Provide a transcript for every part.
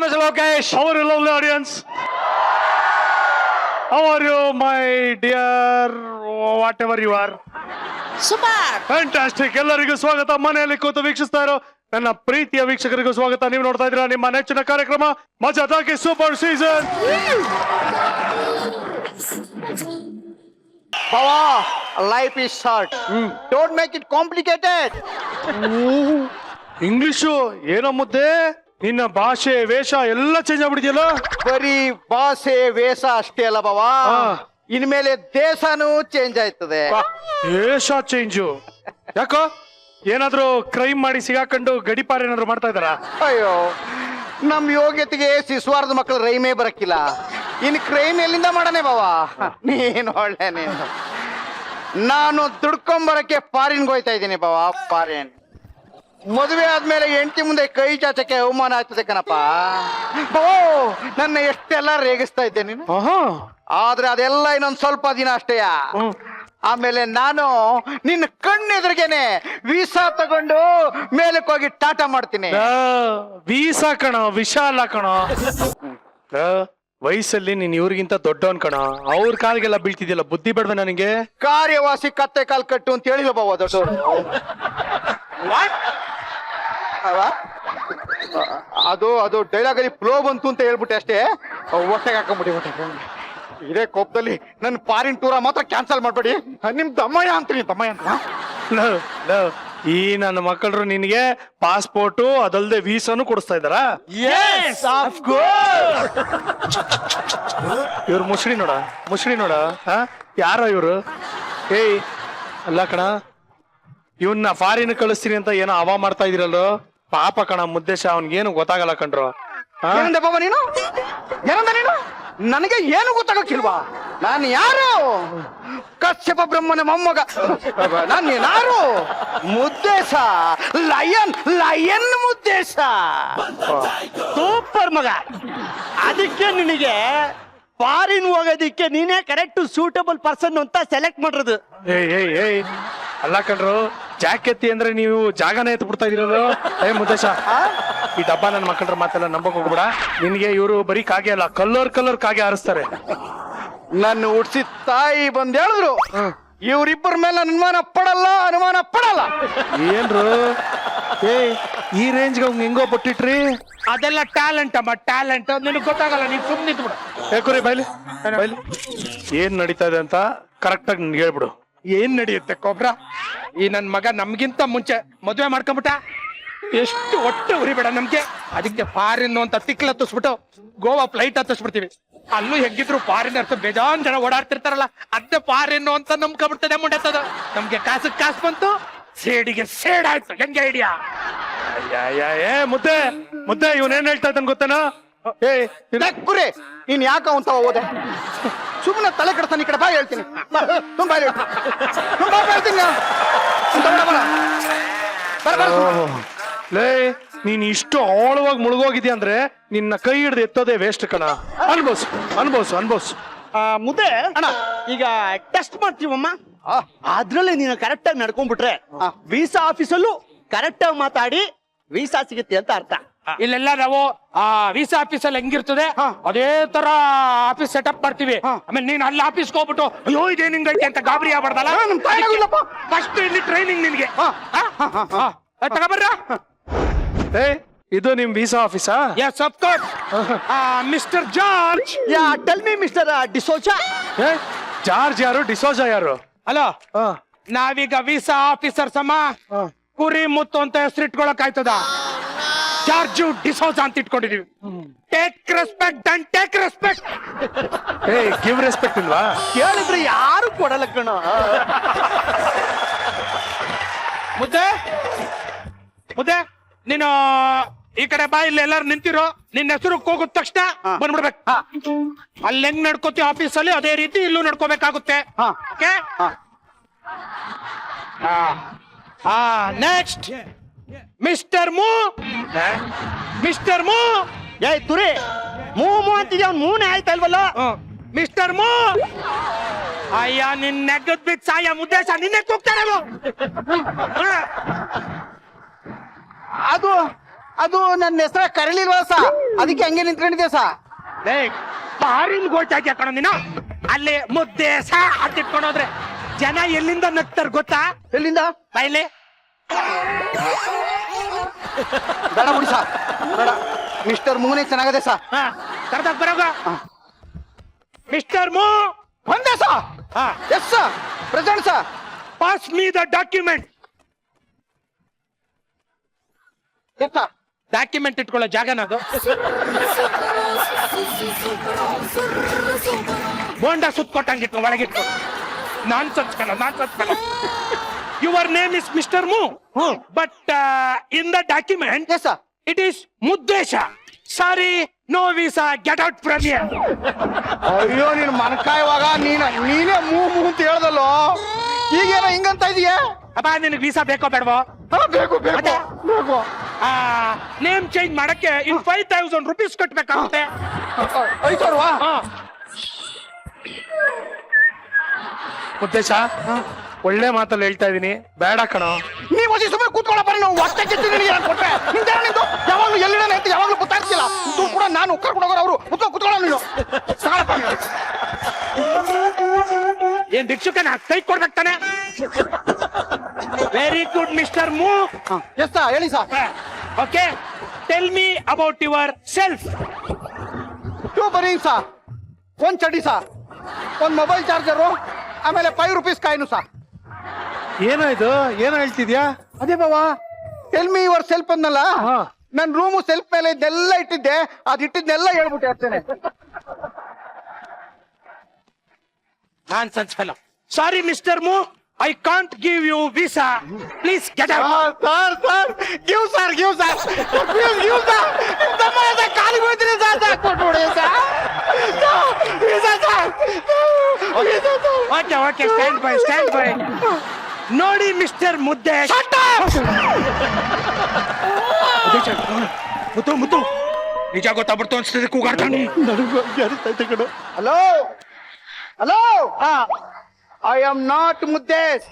Mr. Lokesh. How are you, lovely audience? How are you, my dear whatever you are? Super. Fantastic. ಎಲ್ಲರಿಗೂ ಸ್ವಾಗತ. ಮನೆಯಲ್ಲಿ ಕೂತು ವೀಕ್ಷಿಸ್ತಾ ಇರೋ ನನ್ನ ಪ್ರೀತಿಯ ವೀಕ್ಷಕರಿಗೂ ಸ್ವಾಗತ. ನೀವು ನೋಡ್ತಾ ಇದ್ದೀರಾ ನಿಮ್ಮ ನೆಚ್ಚಿನ ಕಾರ್ಯಕ್ರಮ Maja talkie super season. Baba, life is short. Don't make it complicated. English ಏನೋ ಮುದ್ದೆ, ನಿನ್ನ ಭಾಷೆ ವೇಷ ಎಲ್ಲ ಚೇಂಜ್ ಆಗ್ಬಿಟ್ಟಿದೆಯಲ್ಲ. ಬರೀ ಭಾಷೆ ವೇಷ ಅಷ್ಟೇ ಅಲ್ಲ ಬಾಬಾ, ಇನ್ಮೇಲೆ ದೇಶನೂ ಚೇಂಜ್ ಆಯ್ತದೆ. ವೇಷ ಚೇಂಜು ಯಾಕೋ? ಏನಾದ್ರೂ ಕ್ರೈಮ್ ಮಾಡಿ ಸಿಗಾಕೊಂಡು ಗಡಿಪಾರ ಏನಾದ್ರು ಮಾಡ್ತಾ ಇದಾರ? ಅಯ್ಯೋ, ನಮ್ ಯೋಗ್ಯತೆಗೆ ಶಿಶುವಾರದ ಮಕ್ಕಳು ರೈಮೇ ಬರಕ್ಕಿಲ್ಲ, ಇನ್ ಕ್ರೈಮ್ ಎಲ್ಲಿಂದ ಮಾಡನೆ ಬಾಬಾ? ನೀನು ಒಳ್ಳೆ ನೀನು. ನಾನು ದುಡ್ಕೊಂಬರಕ್ಕೆ ಫಾರಿನ್ಗೆ ಹೋಯ್ತಾ ಇದ್ದೀನಿ ಬಾಬಾ, ಫಾರಿನ್. ಮದುವೆ ಆದ್ಮೇಲೆ ಹೆಂಡತಿ ಮುಂದೆ ಕೈ ಚಾಚಕ್ಕೆ ಅವಮಾನ ಆಗ್ತದೆ ಕಣಪ್ಪ. ಓ, ನನ್ನ ಎಷ್ಟೆಲ್ಲ ರೇಗಿಸ್ತಾ ಇದ್ದೆ ನೀನು, ಆದ್ರೆ ಅದೆಲ್ಲ ಇನ್ನೊಂದ್ ಸ್ವಲ್ಪ ದಿನ ಅಷ್ಟೇಯ. ಆಮೇಲೆ ನಾನು ನಿನ್ನ ಕಣ್ಣೆದುರಿಗೇನೆ ವೀಸಾ ತಗೊಂಡು ಮೇಲಕ್ಕೆ ಹೋಗಿ ಟಾಟಾ ಮಾಡ್ತೀನಿ. ವೀಸಾ ಕಣ, ವಿಶಾಲ ಕಣ. ವಯಸ್ಸಲ್ಲಿ ನೀನ್ ಇವ್ರಿಗಿಂತ ದೊಡ್ಡವನ್ ಕಣ, ಅವ್ರ ಕಾಲಿಗೆಲ್ಲ ಬೀಳ್ತಿದ್ಯಲ್ಲ, ಬುದ್ಧಿ ಬೇಡವ ನನಗೆ? ಕಾರ್ಯವಾಸಿ ಕತ್ತೆ ಕಾಲ್ ಕಟ್ಟು ಅಂತ ಹೇಳಿಲ್ಲ ಬಾವ ದೊಡ್ಡವರು. ಅದು ಡೈಲಾಗ್ ಅಲ್ಲಿ ಫ್ಲೋ ಬಂತು ಅಂತ ಹೇಳ್ಬಿಟ್ಟೆ ಅಷ್ಟೇ, ಹೊಟ್ಟೆಗೆ ಹಾಕೊಂಡ್ಬಿಟ್ಟು. ಇದೇ ಕೋಪದಲ್ಲಿ ನನ್ನ ಫಾರಿನ್ ಟೂರ ಮಾತ್ರ ಕ್ಯಾನ್ಸಲ್ ಮಾಡ್ಬೇಡಿ. ನಿಮ್ ದಮ್ಮಯ್ಯ ಅಂತೀನಿ, ದಮ್ಮಯ್ಯ ಅಂತ. ಈ ನನ್ನ ಮಕ್ಕಳು ನಿನ್ಗೆ ಪಾಸ್ಪೋರ್ಟು ಅದಲ್ದೆ ವೀಸಾನು ಕೊಡಿಸ್ತಾ ಇದ್ದಾರ? ಇವ್ರು ಮುಸ್ಳಿ ನೋಡ ಯಾರೋ ಇವ್ರು? ಏಯ್ ಅಲ್ಲ ಕಣ, ಇವನ್ನ ಫಾರಿನ್ ಕಳಿಸ್ತೀನಿ ಅಂತ ಏನೋ ಹವಾ ಮಾಡ್ತಾ ಇದಿರಲ್ಲೋ, ಪಾಪ ಕಣ ಮುದ್ದೇಶ, ಅವನ್ಗೇನು ಗೊತ್ತಾಗಲ್ಲ ಕಣ್ರು. ಏನಂದೆ ಬಾಬಾ ನೀನು? ಏನಂದ ನೀನು? ನನಗೆ ಏನು ಗೊತ್ತಾಗಕ್ಕಿಲ್ವಾ? ನಾನು ಯಾರು? ಕಶ್ಯಪ ಬ್ರಹ್ಮನ ಮೊಮ್ಮಗ. ನಾನು ಯಾರು? ಮುದ್ದೇಶ, ಲಯನ್ ಮುದ್ದೇಶ. ಸೂಪರ್ ಮಗ. ಅದಕ್ಕೆ ನಿನಗೆ ಫಾರಿನ್ ಹೋಗೋದಿಕ್ಕೆ ನೀನೇ ಕರೆಕ್ಟ್ ಸೂಟಬಲ್ ಪರ್ಸನ್ ಅಂತ ಸೆಲೆಕ್ಟ್ ಮಾಡಿರೋದು. ಏಯ್ ಅಲ್ಲ ಕಣ್ರು, ಜಾಕೆತ್ತಿ ಅಂದ್ರೆ ನೀವು ಜಾಗನ ಎತ್ತು ಬಿಡ್ತಾ ಇದೀರಲ್ಲ. ಮುದ್ದೇಶ, ಈ ಡಬ್ಬ ನನ್ನ ಮಕ್ಕಳ ಮಾತೆಲ್ಲ ನಂಬಕ್ ಹೋಗ್ಬಿಡ. ನಿನ್ಗೆ ಇವರು ಬರೀ ಕಾಗೆ ಅಲ್ಲ, ಕಲ್ಲರ್ ಕಾಗೆ ಹಾರಿಸ್ತಾರೆ. ನನ್ನ ಹುಡ್ಸಿ ತಾಯಿ ಬಂದ್ ಹೇಳಿದ್ರು, ಇವ್ರಿಬ್ಬರ ಮೇಲೆ ಅನುಮಾನ ಪಡಲ್ಲ. ಏನ್ರು ಈ ರೇಂಜ್ಗೆ ಅವ್ನು ಹೆಂಗೋ ಪಟ್ಟಿಟ್ರಿ? ಅದೆಲ್ಲ ಟ್ಯಾಲೆಂಟ್ ಅಮ್ಮ, ಟ್ಯಾಲೆಂಟ್. ನಿನಗೆ ಗೊತ್ತಾಗಲ್ಲ, ನೀನ್ ಸುಮ್ಮನೆ ನಿಂತ್ಬಿಡು. ಯಾಕೋರಿ ಬೈಲಿ ಏನ್ ನಡೀತಾ ಇದೆ ಅಂತ ಕರೆಕ್ಟ್ ಆಗಿ ನನ್ಗೆ ಹೇಳ್ಬಿಡು. ಏನ್ ನಡೆಯುತ್ತೆ ಕೊಬ್ರ? ಈ ನನ್ ಮಗ ನಮ್ಗಿಂತ ಮುಂಚೆ ಮದುವೆ ಮಾಡ್ಕೊಂಬಿಟ್ಟ. ಎಷ್ಟು ಒಟ್ಟು ಉರಿಬೇಡ ನಮ್ಗೆ. ಅದಕ್ಕೆ ಫಾರಿನ್ ಅಂತ ತಿಕ್ಲ ಹತ್ತಿಸ್ಬಿಟ್ಟು ಗೋವಾ ಫ್ಲೈಟ್ ಹತ್ತಿಸ್ಬಿಡ್ತೀವಿ. ಅಲ್ಲೂ ಹೆಂಗಿದ್ರು ಫಾರಿನರ್ಸ್ ಬೇಜಾನ್ ಜನ ಓಡಾಡ್ತಿರ್ತಾರಲ್ಲ, ಅದೇ ಫಾರಿನ್ ಅಂತ ನಂಬ್ಕೊಂಡ್ಬಿಡ್ತದೆ ಮುಂಡೆತ್ತದ. ನಮ್ಗೆ ಕಾಸು ಬಂತು, ಸೇಡಿಗೆ ಸೇಡ್ ಆಯ್ತು. ಹೆಂಗೆ ಐಡಿಯಾ? ಮುದ್ದೆ ಇವನೇನ್ ಹೇಳ್ತಾ ಇದ್ದಾನ ಗೊತ್ತೇನೋ? ಕುರಿ, ನೀನ್ ಯಾಕ ಅಂತ ಹೋದೆ? ಸುಮ್ಮನೆ ತಲೆ ಕೆಡ್ತಾನೆ. ಈ ಕಡೆ ಬಾ, ಹೇಳ್ತೀನಿ. ತುಂಬಾ ಹೇಳ್ತೀನಿ. ಲೇ, ನೀನ್ ಇಷ್ಟು ಆಳವಾಗಿ ಮುಳುಗೋಗಿದ್ಯಾ ಅಂದ್ರೆ ನಿನ್ನ ಕೈ ಹಿಡ್ದು ಎತ್ತೋದೇ ವೇಸ್ಟ್ ಕಣ. ಅನ್ಬೋಸು. ಮುದ್ದೆ ಅಣ್ಣ, ಈಗ ಟೆಸ್ಟ್ ಮಾಡ್ತೀವಮ್ಮ. ಅದ್ರಲ್ಲಿ ನೀನು ಕರೆಕ್ಟ್ ಆಗಿ ನಡ್ಕೊಂಡ್ಬಿಟ್ರೆ ವೀಸಾ ಆಫೀಸಲ್ಲೂ ಕರೆಕ್ಟ್ ಆಗಿ ಮಾತಾಡಿ ವೀಸಾ ಸಿಗುತ್ತೆ ಅಂತ ಅರ್ಥ. ಇಲ್ಲೆಲ್ಲ ನಾವು ವೀಸಾ ಆಫೀಸ್ ಅಲ್ಲಿ ಹೆಂಗಿರ್ತದೆ ಅದೇ ತರ ಆಫೀಸ್ ಸೆಟಪ್ ಮಾಡ್ತೀವಿ. ಆಮೇಲೆ ನೀನ್ ಅಲ್ಲಿ ಆಫೀಸ್ಗೆ ಹೋಗ್ಬಿಟ್ಟು ಅಯ್ಯೋ ಇದೇನ್ ಹಿಂಗೈತೆ ಅಂತ ಗಾಬರಿ ಆಗ್ಬಾರ್ದಲ್ಲ. ಫಸ್ಟ್ ಇಲ್ಲಿ ಟ್ರೈನಿಂಗ್ ನಿನ್ಗೆ ತಗೋಬರ್ರ. ಇದು ನಿಮ್ ವೀಸಾ ಆಫೀಸಾ? Yes of course. Mister George. Tell me Mister D'Souza. George ಯಾರು, ಡಿಸೋಜಾ ಯಾರು? ಹಲೋ, ನಾವೀಗ ವೀಸಾ ಆಫೀಸರ್ಸ್ ಅಮ್ಮ. ಕುರಿ ಮುತ್ತು ಅಂತ ಹೆಸರಿಟ್ಕೊಳಕ್ ಆಯ್ತದ? ಜಾರ್ಜು ಡಿಸೋಜಾ ಅಂತ ಇಟ್ಕೊಂಡಿದೀವಿ. Take respect and take respect. Give respect ಇಲ್ವಾ? ಕೇಳಿದ್ರೆ ಯಾರು ಕೊಡಲ್ಲ ಕಣ. ಮುದ್ದೆ ನೀನು ಈ ಕಡೆ ಬಾ. ಇಲ್ಲಿ ಎಲ್ಲಾರು ನಿಂತಿರೋ, ನಿನ್ನ ಹೆಸರು ಹೋಗಿದ ತಕ್ಷಣ ಬಂದ್ಬಿಡ್ಬೇಕು. ಅಲ್ಲಿ ಹೆಂಗ್ ನಡ್ಕೋತಿ ಆಫೀಸಲ್ಲಿ ಅದೇ ರೀತಿ ಇಲ್ಲೂ ನಡ್ಕೋಬೇಕಾಗುತ್ತೆ. ನೆಕ್ಸ್ಟ್ ಮಿಸ್ಟರ್ ಮೂ. ಏಯ್ ತುರಿ, ಮೂ ಅಂತಿದ್ಯ, ಅವ್ನು ಮೂನೇ ಆಯ್ತಲ್ವಲ್ಲ? ಮಿಸ್ಟರ್ ಮೂ. ಅಯ್ಯ, ನಿನ್ ನೆಗದ್ ಬಿತ್ ಸಾಯ ಮುದ್ದೇಶ, ನಿನ್ನೆ ಕೂಗ್ತಾರೆ. ಅದು ಅದು ನನ್ನ ಹೆಸರ ಕರೀಲಿಲ್ವಾ ಸಾ, ಅದಕ್ಕೆ ಹಂಗೆ ನಿಂತ್ಕೊಂಡಿದ್ದೆ ಸಾ. ಫಾರಿನ್ ಹೋಗ್ತಾ ಇದ್ಯಾ ಕಣೋ ನೀನು. ಅಲ್ಲಿ ಮುದ್ದೆ ಸಾ ಅಂತ ಇಟ್ಕೊಂಡೋದ್ರೆ ಜನ ಎಲ್ಲಿಂದ ನಗ್ತಾರ ಗೊತ್ತಾ? ಎಲ್ಲಿಂದ? ಬಾಯ್ಲಿ. ಬೇಡ ಬಿಡಿ ಸಾ, ಬೇಡ. ಮಿಸ್ಟರ್ ಮೂನೇ ಚೆನ್ನಾಗದೆ ಸಾ. ಕರ್ದಾಗ ಬರೋಗ. ಮಿಸ್ಟರ್ ಮೂ ಬಂದೆ ಸಾ. ಹಾ, yes sir, present sir. Pass me the document. Yes sir. Document ಇಟ್ಕೊಳ್ಳೋ ಜಾಗನದು. ಬೋಂಡ ಸುತ್ಕೊಟ್ಟಂಗೆ ಇಟ್ಕೊ, ಒಳಗಿಟ್ಕೊ. ನಾನ್ ಸಚ್ಕಲ್ಲ. Your name is Mister Mu, but in the document yes sir. It is Muddesh. Sorry, no visa, get out from here. ಅಯ್ಯೋ ನೀನ್ ಮನಕಾಯುವಾಗ ನೀನೇ ಮೂ ಅಂತ ಹೇಳ್ದಲ್ಲೋ, ಈಗೇನೋ ಹಿಂಗಂತ ಇದೀಯಾ? ಅಪ್ಪ ನಿನಗೆ ವೀಸಾ ಬೇಕೋ ಬೇಡವೋ? ಬೇಕು ಬೇಕು ಬೇಕು. ನೇಮ್ ಚೇಂಜ್ ಮಾಡಕ್ಕೆ ಇನ್ 5,000 rupees ಕಟ್ಬೇಕಾಗುತ್ತೆ. 5,000? ಉದ್ದೇಶ ಒಳ್ಳೆ ಮಾತಲ್ಲಿ ಹೇಳ್ತಾ ಇದೀನಿ, ಬೇಡ ಕಣೋ. ನೀವು ಹೊಸಿ ಸುಮ್ಮನೆ ಕೂತ್ಕೊಳ್ಳ ಬರೀ, ನಾವು ಹೊಟ್ಟೆ ಕಿತ್ತಿ ನಿನಗೆ ನಾನು ಕೊಟ್ರೆ ನಿಂದ ನಿಂದು ಯಾವಾಗಲೂ ಎಲ್ಲಿಡ ಅಂತ ಯಾವಾಗಲೂ ಗೊತ್ತಾಗ್ತಿಲ್ಲ. ದುಡ್ಡು ಕೂಡ ನಾನು ಕರ್ಕೊಂಡು ಹೋಗೋರು, ಅವರು ಕೂತ್ಕೊಳ್ಳೋ ನೀನು. ಏನ್ ಭಿಕ್ಷುಕನ ಕೈ ಕೊಡ್ಬೇಕು ತಾನೆ? ವೆರಿ ಗುಡ್ ಮಿಸ್ಟರ್ ಮೂ. ಎಸ್ ಸಾ, ಹೇಳಿ ಸಾ. Okay, tell me about your self. ಬರೀ ಸಾ, ಒಂದ್ ಚಡಿ ಸಾ, ಒಂದ್ ಮೊಬೈಲ್ ಚಾರ್ಜರು, ಆಮೇಲೆ 5 rupees ಕಾಯಿನು ಸಾ. ಏನೋ ಇದು, ಏನೋ ಹೇಳ್ತಿದ್ಯಾ? ಅದೇ ಬಾವಾ, ಟೆಲ್ ಮಿ ಯುವರ್ ಸೆಲ್ಫ್ ಅನ್ನಲ್ಲ. ಹಾ. ನನ್ ರೂಮು ಸೆಲ್ಫ್ ಮೇಲೆ ಇದೆಲ್ಲ ಇಟ್ಟಿದ್ದೆ, ಇಟ್ಟಿದ್ನೆಲ್ಲ ಹೇಳ್ಬಿಟ್ಟೆ ಅಷ್ಟೇನೆ. Nonsense fellow. Sorry Mister Mu, I can't give you visa. Please get out. Sir give sir, give sir, please give sir. ತಮ್ಮ ಕಾಲಿ ಬೀಳ್ತೀನಿ ಸರ್, ಕೊಟ್ಬಿಡಿ sir. Okay okay, stand by. ನೋಡಿ ಮಿಸ್ಟರ್ ಮುದ್ದೆ. ಮುತ್ತು ನಿಜ ಗೊತ್ತಾಗ್ಬಿಡ್ತು ಅನ್ಸ್ತದೆ, ಕೂಗಾಡ್ತಾನೆ. Hello hello, I am not Muddesh,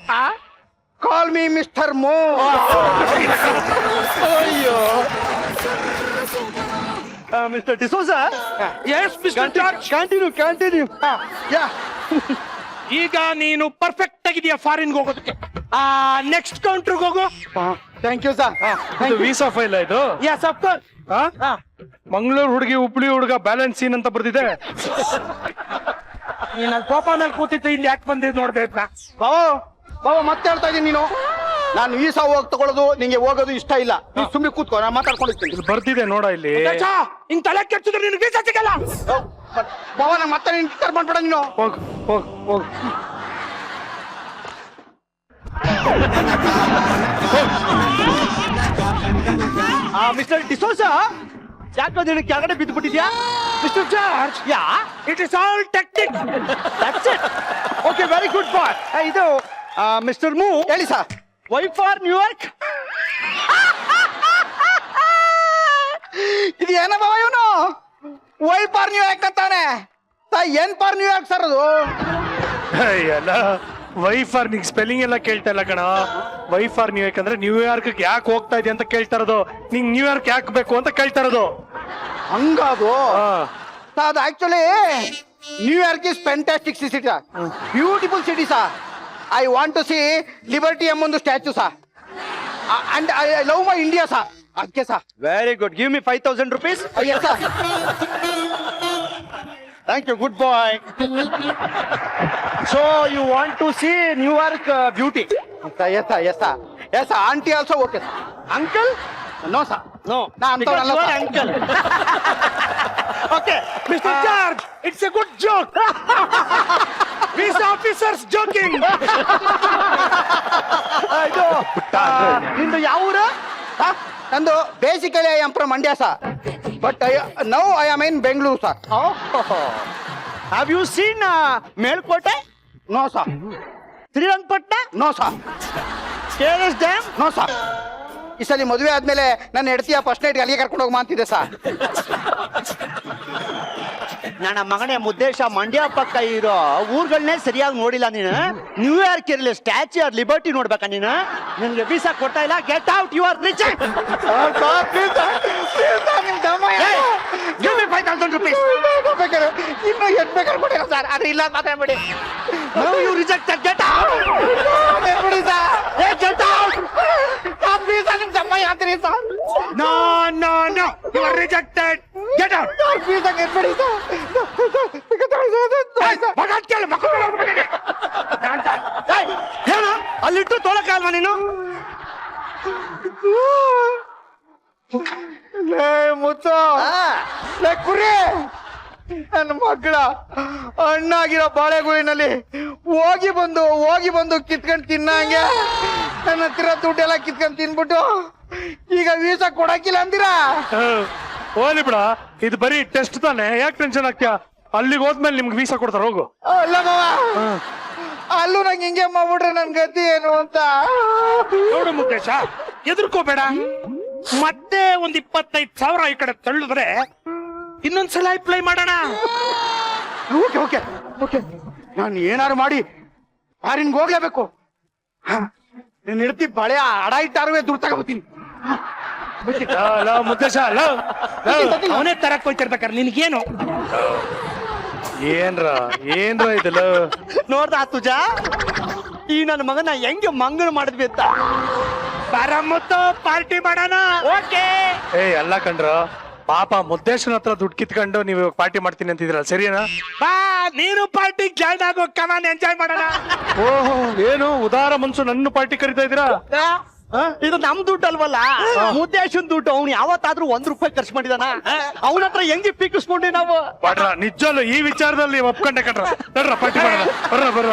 call me Mister Mo. ಅಯ್ಯೋ Mister D'Souza. Yes Mister George, continue. Yeah, ಈಗ ನೀನು ಪರ್ಫೆಕ್ಟ್ ಆಗಿದೆಯಾ ಫಾರಿನ್ ಹೋಗೋದಕ್ಕೆ. ನೆಕ್ಸ್ಟ್ ಕೌಂಟ್ರಿಗೆ ಹೋಗು. Thank you sir. ಇದು ವೀಸಾ ಫೈಲ್ ಇದು? Yes of course. ಮಂಗಳೂರು ಹುಡುಗಿ ಹುಬ್ಳಿ ಹುಡುಗ ಬ್ಯಾಲೆನ್ಸ್ ಸೀನ್ ಅಂತ ಬರ್ದಿದೆ. ನೀನ್ ಅಲ್ಲಿ ಸೋಫಾನಲ್ಲಿ ಕೂತಿದ್ದು ಇಲ್ಲಿ ಯಾಕೆ ಬಂದಿದ್ದು ನೋಡ್ಬೇಕಾ? ಬಾವ ಮತ್ತೆ ಹೇಳ್ತಾ ಇದೀನಿ, ನೀನು ನಾನು ವೀಸಾ ತಗೊಳ್ಳೋದು ನಿಂಗೆ ಹೋಗೋದು ಇಷ್ಟ ಇಲ್ಲ. ನೀನ್ ಸುಮ್ಮನೆ ಕೂತ್ಕೋ, ನಾನು ಮಾತಾಡ್ಕೊಂಡಿರ್ತೀನಿ. ಇಲ್ಲಿ ಬರ್ದಿದೆ ನೋಡ ಇಲ್ಲಿ. ಹಿಂಗ್ ತಲೆ ಕೆಡ್ಸಿದ್ರೆ ನಿನ್ ವೀಸಾ ಸಿಗಲ್ಲ. ಬಾವ, ನಂಗೆ ಮತ್ತೆ ನೀನು ಡಿಸ್ಟರ್ಬ್ ಮಾಡ್ಬೇಡ ನೀನು. ಹೋಗ್. ಮಿಸ್ಟರ್ ಡಿಸೋಜಾ, ಯಾಕೆ ನೀನು ಕೆಳಗಡೆ ಬಿದ್ದು ಬಿಟ್ಟಿದ್ಯಾ? Mister George, yeah, it is all technique. That's it. Okay, very good boy. ಇದು ಮಿಸ್ಟರ್ ಮೂ, ಹೇಳಿ ಸರ್. Wife for New York. ಇದು ಏನ ಬಾವ ಇವನು? ವೈಫ್ ಫಾರ್ ನ್ಯೂಯಾರ್ಕ್ ಅಂತಾನೆ. ಏನ್ ಫಾರ್ ನ್ಯೂಯಾರ್ಕ್ ಸರ್ ಅದು? ಅಲ್ಲ, ವೈಫ್ ಆರ್ ನಿಂಗೆ ಸ್ಪೆಲ್ಲಿಂಗ್ ಎಲ್ಲ ಕೇಳ್ತಾ ಇಲ್ಲ ಕಣ. ವೈಫ್ ಆರ್ ನ್ಯೂಯಾರ್ಕ್ ಅಂದ್ರೆ ನ್ಯೂಯಾರ್ಕ್ ಯಾಕೆ ಹೋಗ್ತಾ ಇದೆಯಾ ಅಂತ ಕೇಳ್ತಾ ಇರೋದು. ನಿಂಗ್ ನ್ಯೂಯಾರ್ಕ್ ಯಾಕೆ ಬೇಕು ಅಂತ ಕೇಳ್ತಾ ಇರೋದು. ಹಂಗದು ಅದು actually New York is fantastic city sir, beautiful city sir. I want to see liberty ಎಂಬೊಂದು statue sir, and I love my India sir. ಅದಕ್ಕೆ sir. Very good. Give me 5,000 rupees. Yes sir. Thank you. Good boy. So you want to see New York beauty? Yes aunty also okay sir. Uncle? No sir, No. ನಾ Because you are ಅಂತವನಲ್ಲ uncle. Okay. Mister George, it's a good joke. Visa officers joking. ಇದು ನಿಂದು ಯಾವ ಊರು? ನಂದು basically I am from Mandya sir, but now I am in Bengaluru sir. Have you seen Melkote? No sir. Srirangpatna? No sir. KRS Dam? No sir. ಈ ಸಲ ಮದುವೆ ಆದ್ಮೇಲೆ ನನ್ನ ಹೆಂಡತಿಯ ಫಸ್ಟ್ ನೈಟ್ ಅಲ್ಲಿಗೆ ಕರ್ಕೊಂಡು ಹೋಗಿ ಅಂತಿದ್ದೆ ಸರ್. ನನ್ನ ಮಗನೇ ಮುದ್ದೇಶ ಮಂಡ್ಯ ಪಕ್ಕ ಇರೋ ಊರುಗಳನ್ನೇ ಸರಿಯಾಗಿ ನೋಡಿಲ್ಲ ನೀನು. ನ್ಯೂಯಾರ್ಕ್ ಇರಲಿ ಸ್ಟ್ಯಾಚ್ಯೂ ಆಫ್ ಲಿಬರ್ಟಿ ನೋಡ್ಬೇಕಾ ನೀನು? ನಿನ್ಗೆ ವೀಸಾ ಕೊಡ್ತಾ ಇಲ್ಲ, get out, you are rich. Give me 5,000 rupees. ಇನ್ನು ಎಷ್ಟು ಬೇಕಾದ್ರೆ ಕೊಡಿಲ್ಲ ಸರ್, ಅದು ಇಲ್ಲ ಮಾತಾಡ್ಬೇಡಿ. Now you rejected, get out. ಬಿಡಿ sir. Hey, get out. Sir, please sir, ನಿಮ್ ತಮ್ಮ ಯಾತ್ರಿ sir. No no no, you are rejected, get out. Sir, please sir, ಎತ್ಬಿಡಿ ಸರ್. ಏನು ಅಲ್ಲಿಟ್ಟು ತೊಳಕಾಲ್ವಾ ನೀನು? ಲೇ ಮುತ್ತು, ಲೇ ಕುರಿ, ನನ್ನ ಮಕ್ಕಳ ಹಣ್ಣಾಗಿರೋ ಬಾಳೆಗುಳಿನಲ್ಲಿ ಹೋಗಿ ಬಂದು ಕಿತ್ಕೊಂಡು ತಿನ್ನಂಗೆ ನನ್ನ ಹತ್ತಿರ ದುಡ್ಡೆಲ್ಲ ಕಿತ್ಕೊಂಡು ತಿನ್ಬಿಟ್ಟು ಈಗ ವೀಸಾ ಕೊಡಕ್ಕಿಲ್ಲ ಅಂತೀರಾ? ಹೋಗ್ಲಿ ಬಿಡ, ಇದು ಬರೀ ಟೆಸ್ಟ್ ತಾನೆ, ಯಾಕೆ ಟೆನ್ಷನ್ ಆಗ್ತೀಯಾ? ಅಲ್ಲಿಗೆ ಹೋದ್ಮೇಲೆ ನಿಮ್ಗೆ ವೀಸಾ ಕೊಡ್ತಾರ, ಹೋಗು. ಅಲ್ಲ ಮಾವ, ಅಲ್ಲೂ ನಂಗೆ ಹಿಂಗೆ ಮಾಡ್ಬಿಟ್ರೆ ನನ್ ಗತಿ ಏನು ಅಂತ. ನೋಡು ಮುಖೇಶ, ಎದುರ್ಕೋಬೇಡ. ಮತ್ತೆ ಒಂದ್ 25,000 ಈ ಕಡೆ ತಳ್ಳಿದ್ರೆ ಇನ್ನೊಂದ್ಸಲ ಅಪ್ಲೈ ಮಾಡೋಣ. ಓಕೆ ಓಕೆ ಓಕೆ, ನಾನು ಏನಾರು ಮಾಡಿ ಫಾರಿನ್ಗೆ ಹೋಗ್ಲೇಬೇಕು. ನೀನ್ ಇಡ್ತಿ ಬಳೆ ಅಡ ಇಟ್ಟಾರುವೆ ದುಡ್ಡು ತಗೋತೀನಿ. ಮುದ್ದೇಶ ಅವನೇ ತರಕ್ ಹೋಯ್ತಿರ್ಬೇಕಾರೆ ನಿನ್ಗೇನು? ಏನ್ರ ಇದಲ್ಲ. ನೋಡ್ದ ತುಜ, ಈ ನನ್ನ ಮಗನ ಹೆಂಗೆ ಮಂಗನ ಮಾಡಿದ್ವಿ ಅಂತ. ಬರಮ್ಮತ್ತು ಪಾರ್ಟಿ ಮಾಡೋಣ. ಓಕೆ, ಅಲ್ಲ ಕಂಡ್ರ, ಪಾಪ ಮುದ್ದೇಶನ ಹತ್ರ ದುಡ್ಡು ಕಿತ್ಕೊಂಡು ನೀವು ಪಾರ್ಟಿ ಮಾಡ್ತೀನಿ ಅಂತಿದ್ರಲ್ಲ, ಸರಿನಾ? ಬಾ, ನೀನು ಪಾರ್ಟಿ ಜಾಯ್ನ್ ಆಗೋ, ಕಮಾನ್ ಎಂಜಾಯ್ ಮಾಡೋಣ. ಓಹೋ, ಏನು ಉದಾರ ಮನ್ಸು, ನನ್ನ ಪಾರ್ಟಿ ಕರಿತಾ ಇದ್ದೀರಾ? ಇದು ನಮ್ ದುಡ್ಡು ಅಲ್ವಲ್ಲ, ಮುದ್ದೇಶನ್ ದುಡ್ಡು. ಅವ್ನು ಯಾವತ್ತಾದ್ರೂ ₹1 ಖರ್ಚು ಮಾಡಿದಾನ? ಅವನ ಹತ್ರ ಹೆಂಗೆ ಪೀಕಿಸ್ಕೊಂಡಿ ನಾವು? ಬಡ್ರ, ನಿಜಲ್ಲೂ ಈ ವಿಚಾರದಲ್ಲಿ ಒಪ್ಕೊಂಡೆ ಕಣ್ರ. ನಡ್ರ ಪಾರ್ಟಿ ಮಾಡೋಣ, ಬರ್ರ.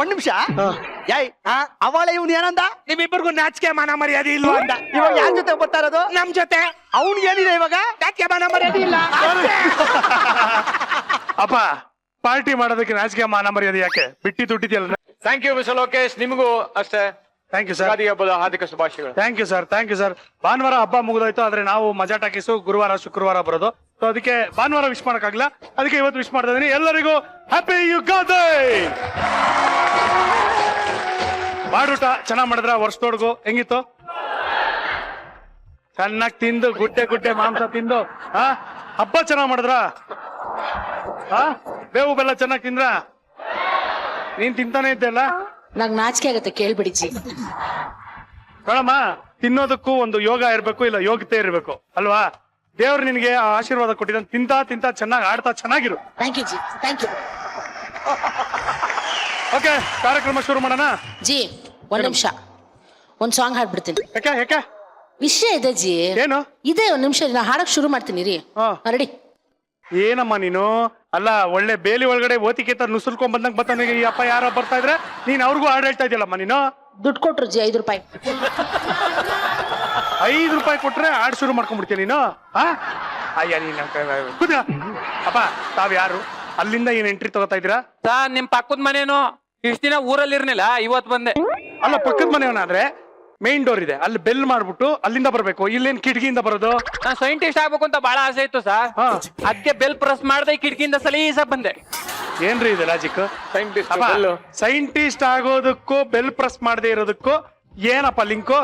ಒಂದ್ ನಿಮಿಷ, ಅವಳ ಇವ್ನು ಏನಂದ? ನಿಮ್ಮಿಬ್ಬರಿಗೂ ನಾಚಿಕೆ ಮಾನ ಮರ್ಯಾದೆ ಇಲ್ವಾ ಅಂತ. ಇವಾಗ ಯಾರ ಜೊತೆ ಬರ್ತಾ ಇರೋದು? ನಮ್ ಜೊತೆ. ಅವ್ನ್ ಏನಿದೆ ಇವಾಗ? ನಾಚಿಕೆ ಮಾನ ಮರ್ಯಾದೆ ಇಲ್ಲ. ಅಪ್ಪ, ಪಾರ್ಟಿ ಮಾಡೋದಕ್ಕೆ ನಾಚಿಕೆ ಮಾನ ಮರ್ಯಾದೆ ಯಾಕೆ? ಬಿಟ್ಟಿ ದುಡ್ಡಿದ್ಯಲ್ಲ. ಥ್ಯಾಂಕ್ ಯು ಮಿಸ್ಟರ್ ಲೋಕೇಶ್, ನಿಮಗೂ ಅಷ್ಟೇ ಥ್ಯಾಂಕ್ ಯು ಸರ್. ಯುಗಾದಿ ಹಬ್ಬದ ಹಾರ್ದಿಕ ಶುಭಾಶಯಗಳು. Thank you sir. ಭಾನುವಾರ ಹಬ್ಬ ಮುಗಿದೋಯ್ತು, ಆದ್ರೆ ನಾವು ಮಜಾ ಟಾಕೀಸು ಗುರುವಾರ ಶುಕ್ರವಾರ ಬರೋದು. ಸೊ ಅದಕ್ಕೆ ಭಾನುವಾರ ವಿಶ್ ಮಾಡಕ್ಕಾಗಿಲ್ಲ, ಅದಕ್ಕೆ ಇವತ್ತು ವಿಶ್ ಮಾಡ್ತಾ ಇದೀನಿ. ಎಲ್ಲರಿಗೂ ಹ್ಯಾಪಿ ಯುಗಾದಿ. ಮಾಡೂಟ ಚೆನ್ನಾಗ್ ಮಾಡಿದ್ರ? ವರ್ಷದೊಡ್ಗು ಹೆಂಗಿತ್ತು? ಚೆನ್ನಾಗಿ ತಿಂದು ಗುಡ್ಡೆ ಮಾಂಸ ತಿಂದು ಹಬ್ಬ ಚೆನ್ನಾಗ್ ಮಾಡಿದ್ರ? ಬೇವು ಬೆಲ್ಲ ಚೆನ್ನಾಗಿ ತಿಂದ್ರ? ನೀನ್ ತಿಂತಾನೆ ಇದ್ದಲ್ಲ? ನಂಗ್ ನಾಚಿಕೆ ಆಗತ್ತೆ, ಕೇಳ್ಬಿಡಿ ಜಿ. ನೋಡಮ್ಮ, ತಿನ್ನೋದಕ್ಕೂ ಒಂದು ಯೋಗ ಇರ್ಬೇಕು, ಇಲ್ಲ ಯೋಗ್ಯತೆ ಇರ್ಬೇಕು ಅಲ್ವಾ? ದೇವ್ರು ನಿನ್ಗೆ ಆ ಆಶೀರ್ವಾದ ಕೊಟ್ಟಿದ್ದಾನೆ. ತಿಂತಾ ಚೆನ್ನಾಗಿ ಆಡ್ತಾ ಚೆನ್ನಾಗಿರು. Thank you ji, thank you. Okay, ಕಾರ್ಯಕ್ರಮ ಶುರು ಮಾಡೋಣ. ಜಿ, ಒಂದ್ ನಿಮಿಷ, ಒಂದ್ ಸಾಂಗ್ ಹಾಡ್ಬಿಡ್ತೀನಿ. ಯಾಕೆ? ವಿಷಯ ಇದೆ ಜಿ. ಏನು ಇದೆ? ಒಂದ್ ನಿಮಿಷ, ನಾ ಹಾಡಕ್ ಶುರು ಮಾಡ್ತೀನಿ ರೀ. ರೆಡಿ? ಏನಮ್ಮ ನೀನು? ಅಲ್ಲ, ಒಳ್ಳೆ ಬೇಲಿ ಒಳಗಡೆ ಓತಿಕೆ ನುಸುರ್ಕೊಂಡ್ ಬಂದಂಗ್ ಬರ್ತಾನೆ ಈ ಅಪ್ಪ ಯಾರೋ ಬರ್ತಾ ಇದ್ರೆ ನೀನ್ ಅವ್ರಿಗೂ ಹಾಡು ಹೇಳ್ತಾ ಇದೆಯಲ್ಲಮ್ಮ ನೀನು. ದುಡ್ಡು ಕೊಟ್ರು ಜಿ, ₹5. ₹5 ಕೊಟ್ರೆ ಹಾಡು ಶುರು ಮಾಡ್ಕೊಂಡ್ಬಿಡ್ತೀಯ ನೀನು? ಅಯ್ಯ ನೀನು ಕೂತ. ಅಪ್ಪ, ತಾವ್ ಯಾರು? ಅಲ್ಲಿಂದ ಏನ್ ಎಂಟ್ರಿ ತಗೋತಾ ಇದ್ದೀರಾ? ಸರ್, ನಿಮ್ ಪಕ್ಕದ ಮನೇನು ಇಷ್ಟ ದಿನ ಊರಲ್ಲಿ ಇರ್ನಿಲ್ಲ, ಇವತ್ ಬಂದೆ. ಅಲ್ಲ, ಪಕ್ಕದ ಮನೆಯವನಾದ್ರೆ ಮೇನ್ ಡೋರ್ ಇದೆ, ಅಲ್ಲಿ ಬೆಲ್ ಮಾಡ್ಬಿಟ್ಟು ಅಲ್ಲಿಂದ ಬರ್ಬೇಕು. ಇಲ್ಲೇನ್ ಕಿಟಕಿಯಿಂದ ಬರೋದು? ನಾನ್ ಸೈಂಟಿಸ್ಟ್ ಆಗ್ಬೇಕು ಅಂತ ಬಹಳ ಆಸೆ ಇತ್ತು ಸರ್. ಅದಕ್ಕೆ ಬೆಲ್ ಪ್ರೆಸ್ ಮಾಡ್ದೆ, ಕಿಟಕಿಯಿಂದ ಸಲೀಸಾಗಿ ಬಂದೆ. ಏನ್ರಿ ಇದು ಲಾಜಿಕ್? ಸೈಂಟಿಸ್ಟ್ ಆಗೋದಕ್ಕೂ ಬೆಲ್ ಪ್ರೆಸ್ ಮಾಡದೆ ಇರೋದಕ್ಕೂ ಏನಪ್ಪ ಲಿಂಕು?